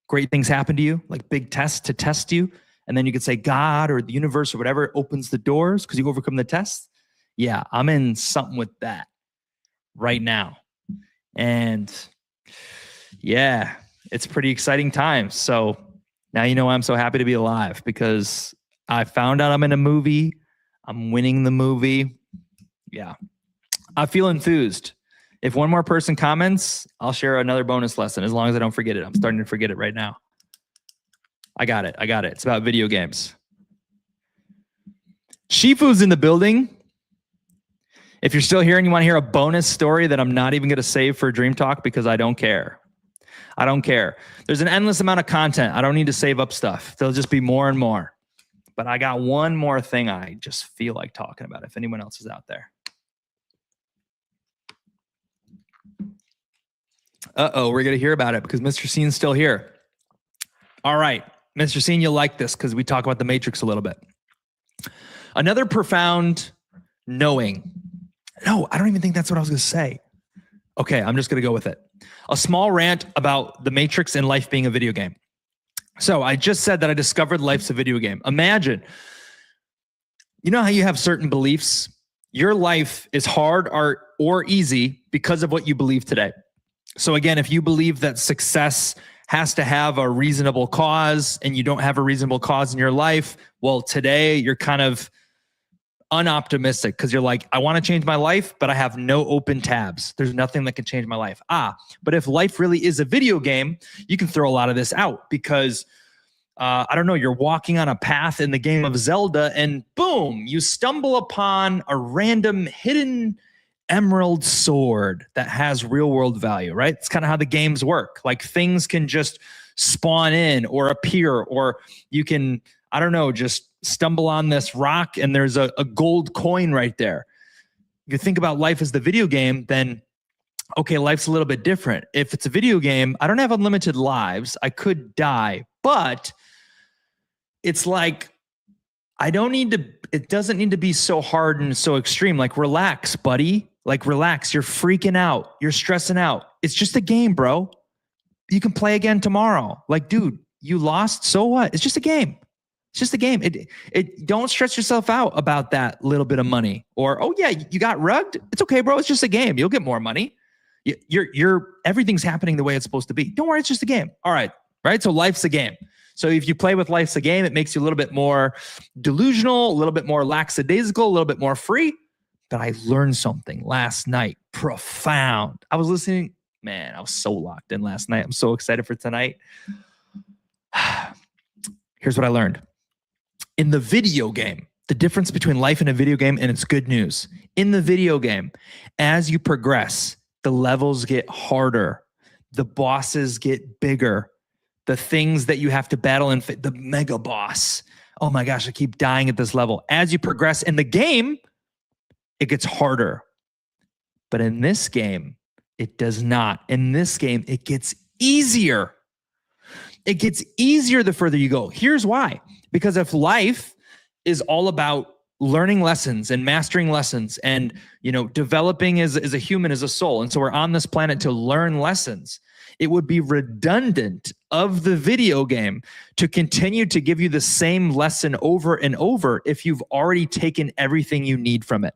great things happen to you, like big tests to test you. And then you could say God or the universe or whatever opens the doors because you overcome the test. Yeah, I'm in something with that right now. And yeah, it's pretty exciting times. So now you know why I'm so happy to be alive, because I found out I'm in a movie. I'm winning the movie. Yeah, I feel enthused. If one more person comments, I'll share another bonus lesson as long as I don't forget it. I'm starting to forget it right now. I got it. It's about video games. Shifu's in the building. If you're still here and you want to hear a bonus story that I'm not even going to save for Dream Talk because I don't care. There's an endless amount of content. I don't need to save up stuff. There'll just be more and more. But I got one more thing I just feel like talking about if anyone else is out there. Uh-oh, we're going to hear about it because Mr. Scene's still here. All right, Mr. Scene, you'll like this because we talk about the Matrix a little bit. Another profound knowing. No, I don't even think that's what I was going to say. Okay, I'm just going to go with it. A small rant about the Matrix and life being a video game. So I just said that I discovered life's a video game. Imagine, you know how you have certain beliefs? Your life is hard or easy because of what you believe today. So again, if you believe that success has to have a reasonable cause and you don't have a reasonable cause in your life, well, today you're kind of unoptimistic because you're like, I want to change my life, but I have no open tabs. There's nothing that can change my life. But if life really is a video game, you can throw a lot of this out because I don't know, you're walking on a path in the game of Zelda and boom, you stumble upon a random hidden emerald sword that has real world value, right? It's kind of how the games work. Like things can just spawn in or appear, or you can, I don't know, just stumble on this rock and there's a gold coin right there. If you think about life as the video game, then okay, life's a little bit different. If it's a video game, I don't have unlimited lives. I could die, but it's like, it doesn't need to be so hard and so extreme. Like, relax, buddy. Like, relax. You're freaking out. You're stressing out. It's just a game, bro. You can play again tomorrow. Like, dude, you lost. So what? It's just a game. It's just a game. Don't stress yourself out about that little bit of money. Or, oh yeah, you got rugged. It's okay, bro. It's just a game. You'll get more money. Everything's happening the way it's supposed to be. Don't worry. It's just a game. All right. Right. So life's a game. So if you play with life's a game, it makes you a little bit more delusional, a little bit more lackadaisical, a little bit more free. But I learned something last night. Profound. I was listening. Man, I was so locked in last night. I'm so excited for tonight. Here's what I learned. In the video game, the difference between life and a video game, and it's good news. In the video game, as you progress, the levels get harder. The bosses get bigger. The things that you have to battle in the mega boss. Oh my gosh, I keep dying at this level. As you progress in the game, it gets harder. But in this game, it does not. In this game, it gets easier. It gets easier the further you go. Here's why. Because if life is all about learning lessons and mastering lessons and, developing as a human, as a soul, and so we're on this planet to learn lessons, it would be redundant of the video game to continue to give you the same lesson over and over if you've already taken everything you need from it.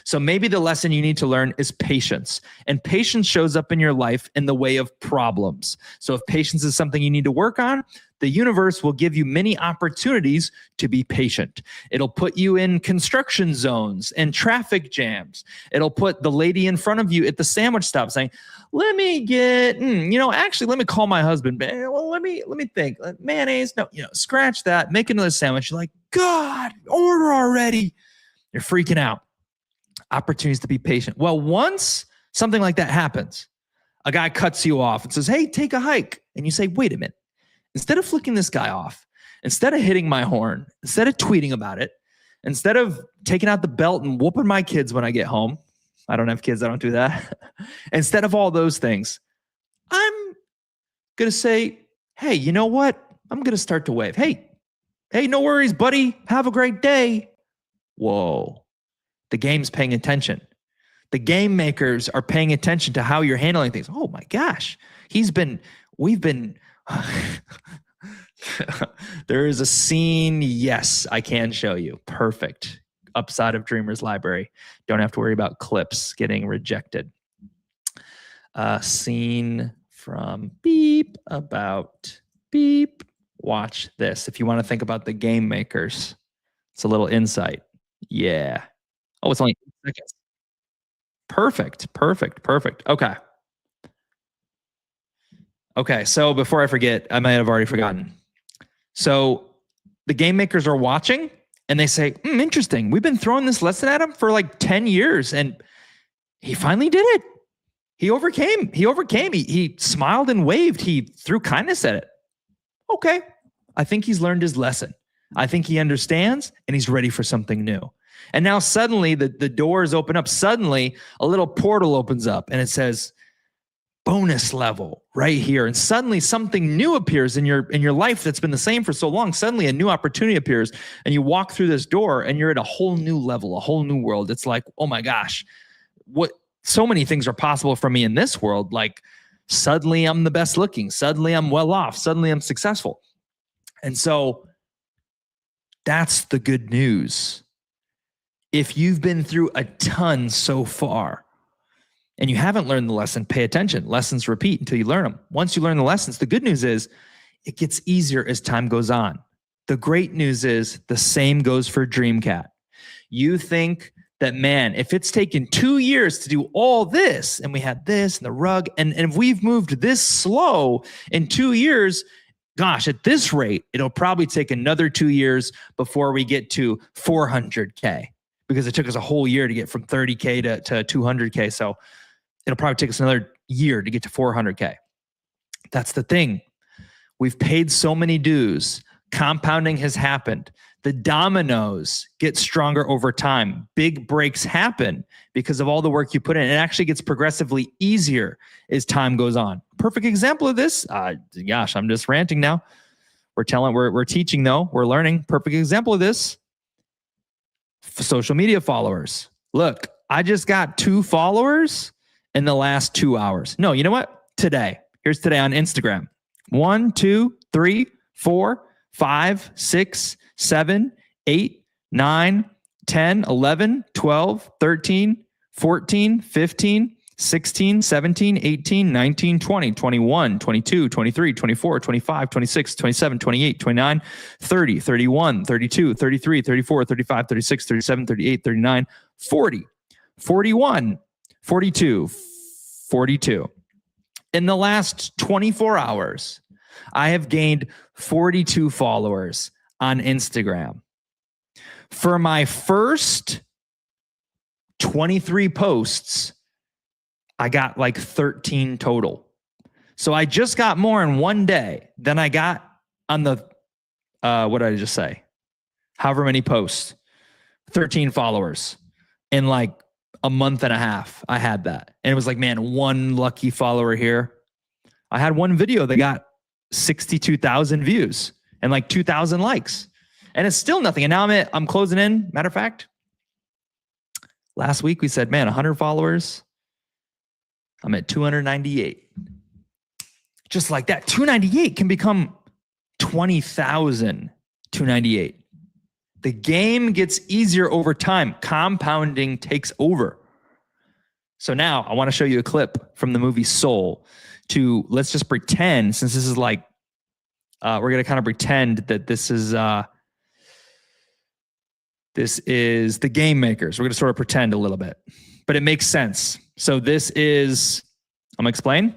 So maybe the lesson you need to learn is patience. And patience shows up in your life in the way of problems. So if patience is something you need to work on, the universe will give you many opportunities to be patient. It'll put you in construction zones and traffic jams. It'll put the lady in front of you at the sandwich stop saying, let me get, let me call my husband. Well, let me think. Mayonnaise, no, scratch that, make another sandwich. You're like, God, order already. You're freaking out. Opportunities to be patient. Well, once something like that happens, a guy cuts you off and says, hey, take a hike. And you say, wait a minute. instead of flicking this guy off, instead of hitting my horn, instead of tweeting about it, instead of taking out the belt and whooping my kids when I get home, I don't have kids, I don't do that. Instead of all those things, I'm going to say, hey, you know what? I'm going to start to wave. Hey, no worries, buddy. Have a great day. Whoa. The game's paying attention. The game makers are paying attention to how you're handling things. Oh my gosh. We've been, there is a scene. Yes, I can show you. Perfect. Upside of Dreamers Library. Don't have to worry about clips getting rejected. Scene from Beep about Beep. Watch this. If you want to think about the game makers, it's a little insight. Yeah. Oh, it's only 8 seconds. Perfect. Okay. So before I forget, I might have already forgotten. So the game makers are watching and they say, interesting. We've been throwing this lesson at him for like 10 years and he finally did it. He overcame. He smiled and waved. He threw kindness at it. Okay. I think he's learned his lesson. I think he understands and he's ready for something new. And now suddenly the doors open up. Suddenly a little portal opens up and it says bonus level right here. And suddenly something new appears in your life that's been the same for so long. Suddenly a new opportunity appears and you walk through this door and you're at a whole new level, a whole new world. It's like, oh my gosh, what so many things are possible for me in this world. Like suddenly I'm the best looking. Suddenly I'm well off. Suddenly I'm successful. And so that's the good news. If you've been through a ton so far and you haven't learned the lesson, pay attention. Lessons repeat until you learn them. Once you learn the lessons, the good news is it gets easier as time goes on. The great news is the same goes for Dreamcat. You think that, man, if it's taken 2 years to do all this and we had this and the rug and if we've moved this slow in 2 years, gosh, at this rate, it'll probably take another 2 years before we get to 400K because it took us a whole year to get from 30K to 200K. So it'll probably take us another year to get to 400K. That's the thing. We've paid so many dues. Compounding has happened. The dominoes get stronger over time. Big breaks happen because of all the work you put in. It actually gets progressively easier as time goes on. Perfect example of this. Gosh, I'm just ranting now. We're teaching though. We're learning. Perfect example of this. Social media followers. Look, I just got 2 followers in the last 2 hours. No, you know what? Today. Here's today on Instagram. 1, 2, 3, 4, 5, 6, 7, 8, 9, 10, 11, 12, 13, 14, 15, 16, 17, 18, 19, 20, 21, 22, 23, 24, 25, 26, 27, 28, 29, 30, 31, 32, 33, 34, 35, 36, 37, 38, 39, 40, 41, 42, 42. In the last 24 hours, I have gained 42 followers on Instagram. For my first 23 posts, I got like 13 total. So I just got more in one day than I got on the, what did I just say? However many posts, 13 followers in like a month and a half. I had that. And it was like, man, one lucky follower here. I had one video that got 62,000 views and like 2,000 likes. And it's still nothing. And now I'm closing in. Matter of fact, last week we said, man, 100 followers. I'm at 298. Just like that. 298 can become 20,000. 298. The game gets easier over time. Compounding takes over. So now I want to show you a clip from the movie Soul to, let's just pretend, since this is like, we're going to kind of pretend that this is the game makers. We're going to sort of pretend a little bit, but it makes sense. So this is, I'm going to explain.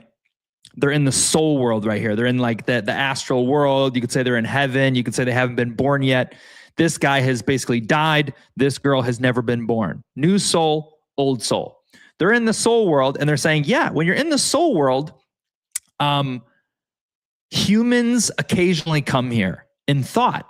They're in the soul world right here. They're in like the astral world. You could say they're in heaven. You could say they haven't been born yet. This guy has basically died. This girl has never been born. New soul, old soul. They're in the soul world and they're saying, yeah, when you're in the soul world, Humans occasionally come here in thought.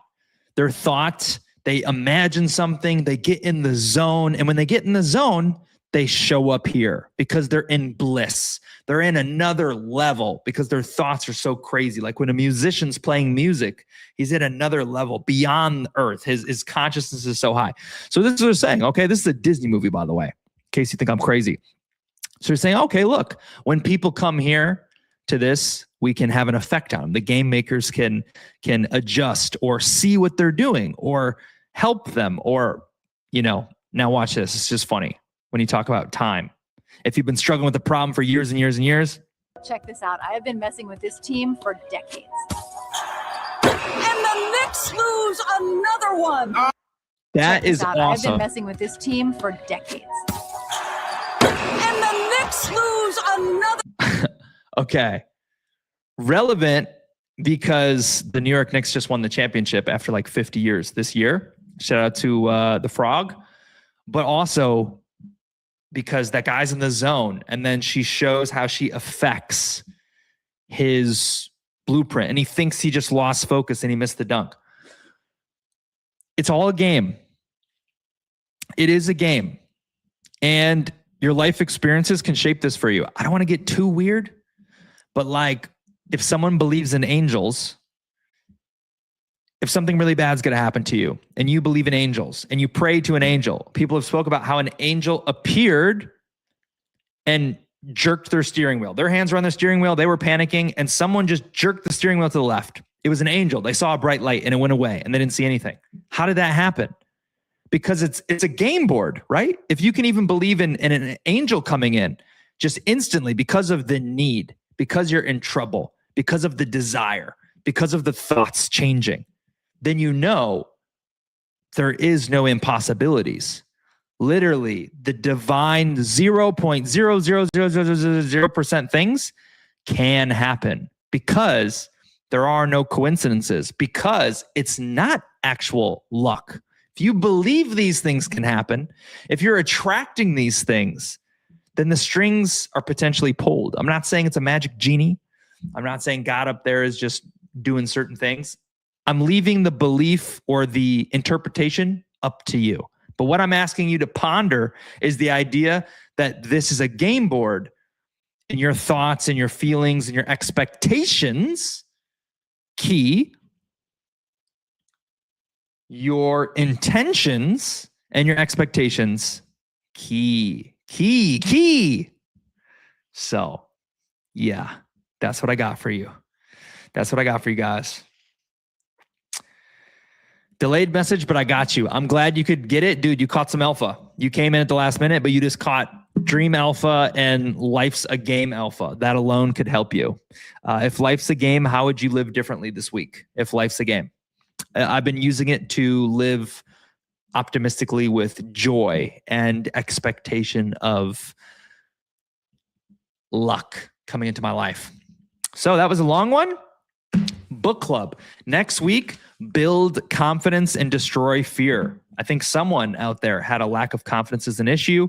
Their thought, they imagine something, they get in the zone. And when they get in the zone, they show up here because they're in bliss. They're in another level because their thoughts are so crazy. Like when a musician's playing music, he's at another level beyond earth. His consciousness is so high. So this is what they're saying. Okay, this is a Disney movie, by the way, in case you think I'm crazy. So they're saying, okay, look, when people come here to this, we can have an effect on them. The game makers can adjust or see what they're doing or help them or, now watch this. It's just funny when you talk about time. If you've been struggling with the problem for years and years and years. Check this out. I have been messing with this team for decades. And the Knicks lose another one. That is awesome. I have been messing with this team for decades. And the Knicks lose another. Okay. Relevant because the New York Knicks just won the championship after like 50 years this year. Shout out to the Frog. But also because that guy's in the zone. And then she shows how she affects his blueprint. And he thinks he just lost focus and he missed the dunk. It's all a game. It is a game. And your life experiences can shape this for you. I don't want to get too weird, but like if someone believes in angels, if something really bad is going to happen to you and you believe in angels and you pray to an angel, people have spoke about how an angel appeared and jerked their steering wheel. Their hands were on their steering wheel. They were panicking and someone just jerked the steering wheel to the left. It was an angel. They saw a bright light and it went away and they didn't see anything. How did that happen? Because it's a game board, right? If you can even believe in an angel coming in just instantly because of the need, because you're in trouble, because of the desire, because of the thoughts changing, then you know there is no impossibilities. Literally, the divine 0.00000% things can happen because there are no coincidences, because it's not actual luck. If you believe these things can happen, if you're attracting these things, then the strings are potentially pulled. I'm not saying it's a magic genie. I'm not saying God up there is just doing certain things. I'm leaving the belief or the interpretation up to you. But what I'm asking you to ponder is the idea that this is a game board and your thoughts and your feelings and your expectations, key, your intentions and your expectations, key. So, yeah, that's what I got for you. That's what I got for you guys. Delayed message, but I got you. I'm glad you could get it. Dude, you caught some alpha. You came in at the last minute, but you just caught Dream Alpha and Life's a Game Alpha. That alone could help you. If life's a game, how would you live differently this week if life's a game? I've been using it to live optimistically with joy and expectation of luck coming into my life. So that was a long one. Book club. Next week, build confidence and destroy fear. I think someone out there had a lack of confidence as an issue.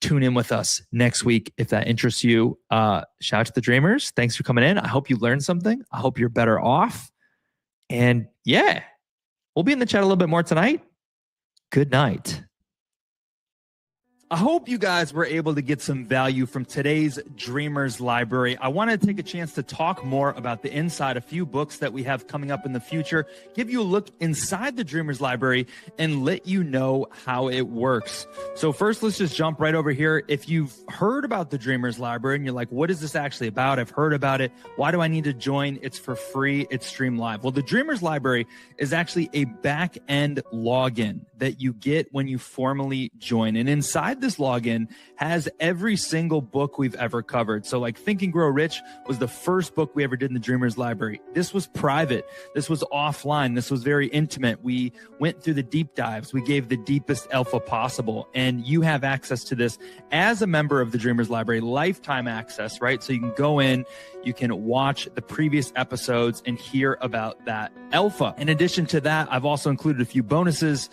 Tune in with us next week if that interests you. Shout out to the Dreamers. Thanks for coming in. I hope you learned something. I hope you're better off. And yeah, we'll be in the chat a little bit more tonight. Good night. I hope you guys were able to get some value from today's Dreamers Library. I want to take a chance to talk more about the inside, a few books that we have coming up in the future, give you a look inside the Dreamers Library, and let you know how it works. So first, let's just jump right over here. If you've heard about the Dreamers Library and you're like, what is this actually about? I've heard about it. Why do I need to join? It's for free. It's streamed live. Well, the Dreamers Library is actually a back-end login that you get when you formally join. And inside this login has every single book we've ever covered. So like Think and Grow Rich was the first book we ever did in the Dreamers Library. This was private. This was offline. This was very intimate. We went through the deep dives. We gave the deepest alpha possible. And you have access to this as a member of the Dreamers Library, lifetime access, right? So you can go in, you can watch the previous episodes and hear about that alpha. In addition to that, I've also included a few bonuses.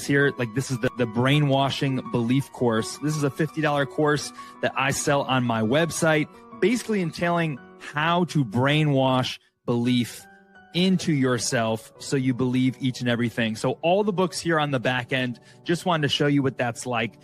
Here. Like this is the brainwashing belief course. This is a $50 course that I sell on my website, basically entailing how to brainwash belief into yourself so you believe each and everything. So all the books here on the back end, just wanted to show you what that's like.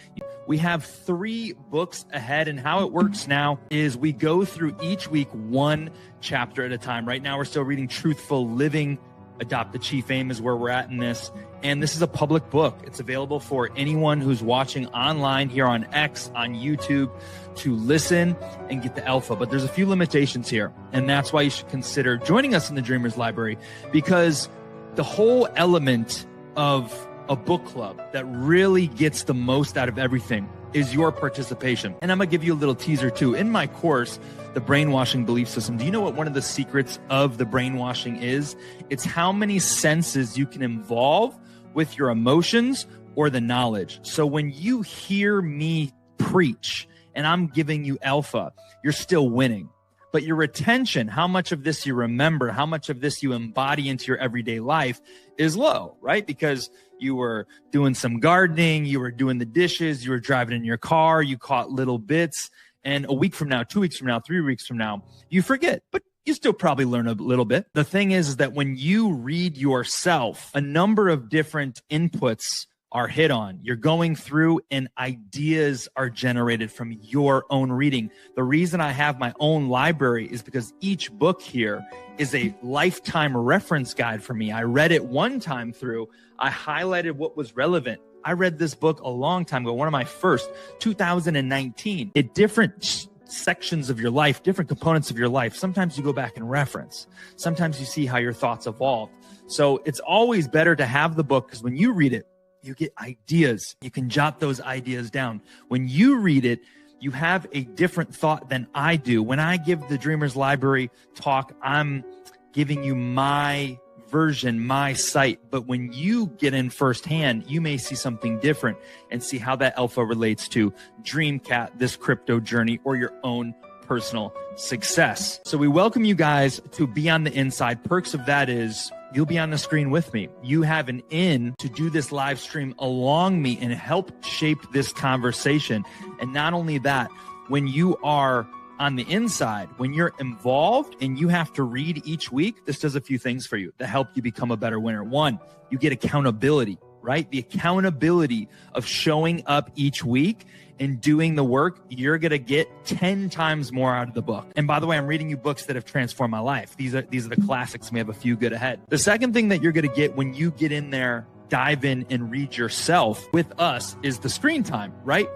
We have 3 books ahead, and how it works now is we go through each week one chapter at a time. Right now we're still reading Truthful Living. Adopt the Chief Aim is where we're at in this. And this is a public book. It's available for anyone who's watching online here on X, on YouTube, to listen and get the alpha. But there's a few limitations here. And that's why you should consider joining us in the Dreamers Library, because the whole element of a book club that really gets the most out of everything is your participation. And I'm going to give you a little teaser too. In my course, The Brainwashing Belief System, do you know what one of the secrets of the brainwashing is? It's how many senses you can involve with your emotions or the knowledge. So when you hear me preach and I'm giving you alpha, you're still winning. But your retention, how much of this you remember, how much of this you embody into your everyday life is low, right? Because you were doing some gardening, you were doing the dishes, you were driving in your car, you caught little bits. And a week from now, 2 weeks from now, 3 weeks from now, you forget, but you still probably learn a little bit. The thing is that when you read yourself, a number of different inputs are hit on. You're going through and ideas are generated from your own reading. The reason I have my own library is because each book here is a lifetime reference guide for me. I read it one time through. I highlighted what was relevant. I read this book a long time ago, one of my first, 2019. At different sections of your life, different components of your life, sometimes you go back and reference. Sometimes you see how your thoughts evolved. So it's always better to have the book, because when you read it, you get ideas. You can jot those ideas down. When you read it, you have a different thought than I do. When I give the Dreamers Library talk, I'm giving you my version, my sight. But when you get in firsthand, you may see something different and see how that alpha relates to DreamCat, this crypto journey, or your own personal success. So we welcome you guys to be on the inside. Perks of that is you'll be on the screen with me. You have an in to do this live stream along me and help shape this conversation. And not only that, when you are on the inside, when you're involved and you have to read each week, this does a few things for you that help you become a better winner. One, you get accountability, right? The accountability of showing up each week and doing the work. You're going to get 10 times more out of the book. And by the way, I'm reading you books that have transformed my life. These are the classics, and we have a few good ahead. The second thing that you're going to get when you get in there, dive in and read yourself with us is the screen time, right?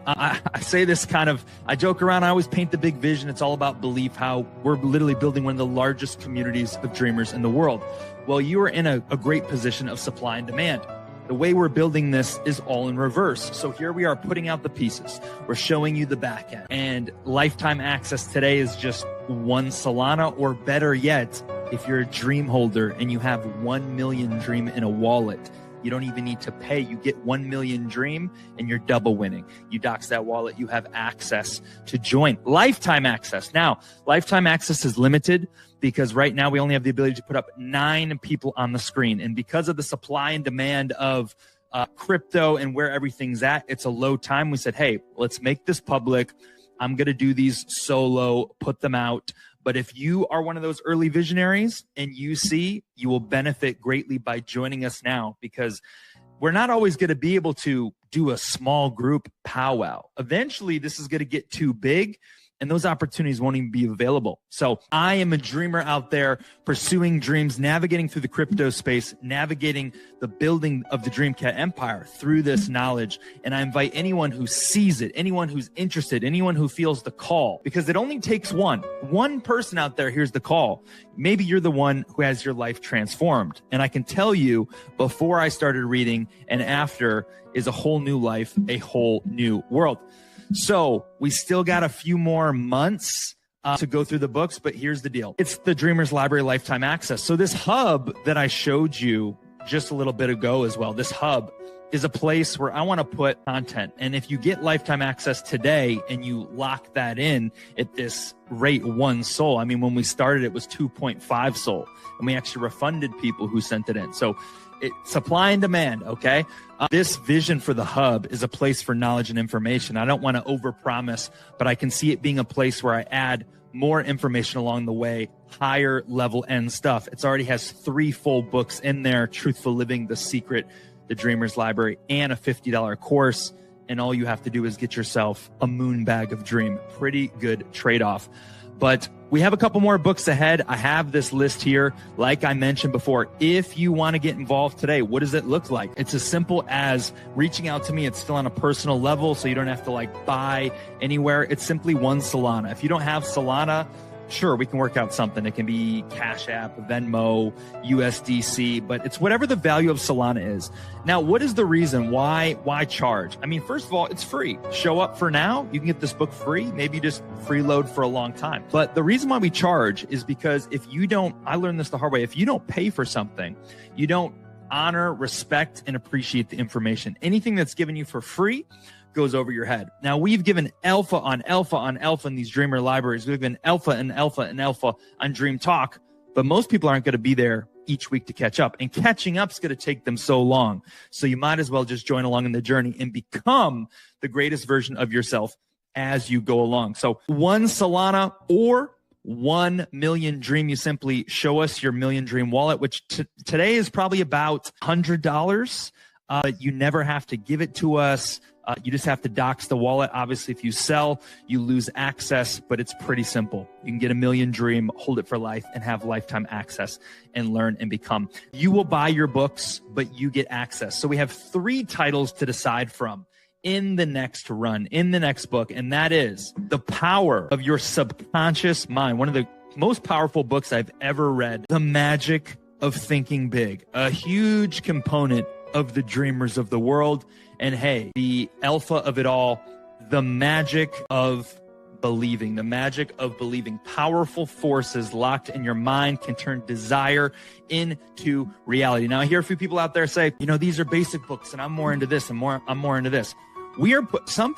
I say this kind of, I joke around. I always paint the big vision. It's all about belief, how we're literally building one of the largest communities of dreamers in the world. Well, you are in a great position of supply and demand. The way we're building this is all in reverse. So here we are putting out the pieces. We're showing you the back end. And lifetime access today is just 1 Solana, or better yet, if you're a dream holder and you have 1 million dream in a wallet, you don't even need to pay. You get 1 million dream and you're double winning. You dox that wallet, you have access to join. Lifetime access. Now, lifetime access is limited because right now we only have the ability to put up 9 people on the screen. And because of the supply and demand of crypto and where everything's at, it's a low time. We said, hey, let's make this public. I'm going to do these solo, put them out. But if you are one of those early visionaries and you see, you will benefit greatly by joining us now, because we're not always going to be able to do a small group powwow. Eventually, this is going to get too big and those opportunities won't even be available. So I am a dreamer out there pursuing dreams, navigating through the crypto space, navigating the building of the DreamCat empire through this knowledge. And I invite anyone who sees it, anyone who's interested, anyone who feels the call, because it only takes one person out there hears the call. Maybe you're the one who has your life transformed. And I can tell you, before I started reading and after is a whole new life, a whole new world. So we still got a few more months to go through the books, but here's the deal. It's the Dreamers Library Lifetime Access. So this hub that I showed you just a little bit ago as well, this hub is a place where I want to put content. And if you get lifetime access today and you lock that in at this rate 1 SOL, I mean, when we started, it was 2.5 SOL, and we actually refunded people who sent it in. So supply and demand, okay? This vision for the hub is a place for knowledge and information. I don't want to overpromise, but I can see it being a place where I add more information along the way, higher level end stuff. It already has 3 full books in there: Truthful Living, The Secret, The Dreamer's Library, and a $50 course. And all you have to do is get yourself a moon bag of dream. Pretty good trade-off. But we have a couple more books ahead. I have this list here. Like I mentioned before, if you want to get involved today, what does it look like? It's as simple as reaching out to me. It's still on a personal level, so you don't have to like buy anywhere. It's simply 1 Solana. If you don't have Solana, sure, we can work out something. It can be Cash App, Venmo, USDC, but it's whatever the value of Solana is. Now, what is the reason why charge? I mean, first of all, it's free. Show up for now. You can get this book free. Maybe you just freeload for a long time. But the reason why we charge is because if you don't, I learned this the hard way, if you don't pay for something, you don't honor, respect, and appreciate the information. Anything that's given you for free goes over your head. Now, we've given alpha on alpha on alpha in these Dreamer libraries. We've given alpha and alpha and alpha on Dream Talk, but most people aren't going to be there each week to catch up, and catching up is going to take them so long. So you might as well just join along in the journey and become the greatest version of yourself as you go along. So 1 Solana or 1 million dream. You simply show us your million dream wallet, which today is probably about $100. You never have to give it to us. You just have to dox the wallet. Obviously, if you sell, you lose access, but it's pretty simple. You can get a million dream, hold it for life, and have lifetime access and learn and become. You will buy your books, but you get access. So we have 3 titles to decide from in the next run, in the next book, and that is The Power of Your Subconscious Mind, one of the most powerful books I've ever read. The Magic of Thinking Big, a huge component of the dreamers of the world. And hey, the alpha of it all, the magic of believing, the magic of believing. Powerful forces locked in your mind can turn desire into reality. Now, I hear a few people out there say, you know, these are basic books and I'm more into this and I'm more into this. Some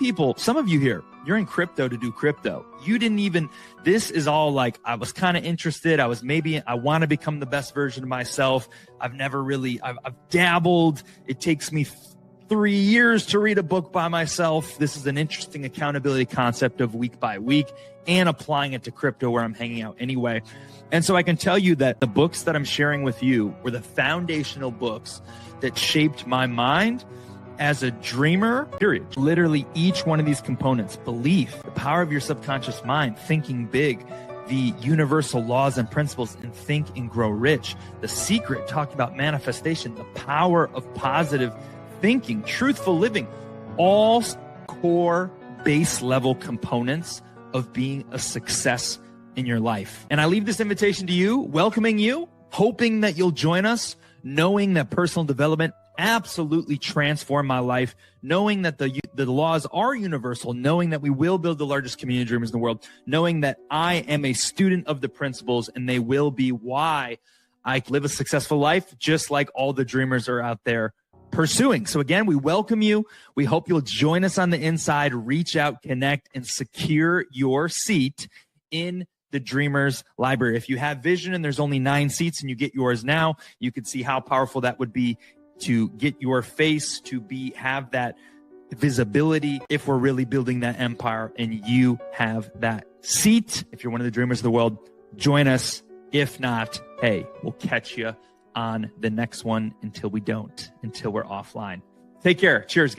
of you here, you're in crypto to do crypto. You didn't even, this is all like, I was kind of interested. I want to become the best version of myself. I've dabbled. It takes me 3 years to read a book by myself. This is an interesting accountability concept of week by week and applying it to crypto where I'm hanging out anyway. And so I can tell you that the books that I'm sharing with you were the foundational books that shaped my mind as a dreamer, period. Literally each one of these components: belief, the power of your subconscious mind, thinking big, the universal laws and principles in Think and Grow Rich, The Secret, talking about manifestation, the power of positive thinking, Truthful Living, all core base level components of being a success in your life. And I leave this invitation to you, welcoming you, hoping that you'll join us, knowing that personal development absolutely transformed my life, knowing that the laws are universal, knowing that we will build the largest community of dreamers in the world, knowing that I am a student of the principles and they will be why I live a successful life, just like all the dreamers are out there pursuing. So again, we welcome you. We hope you'll join us on the inside, reach out, connect, and secure your seat in the Dreamers Library. If you have vision and there's only 9 seats and you get yours now, you can see how powerful that would be to get your face to have that visibility if we're really building that empire and you have that seat. If you're one of the dreamers of the world, join us. If not, hey, we'll catch you on the next one until we're offline. Take care. Cheers.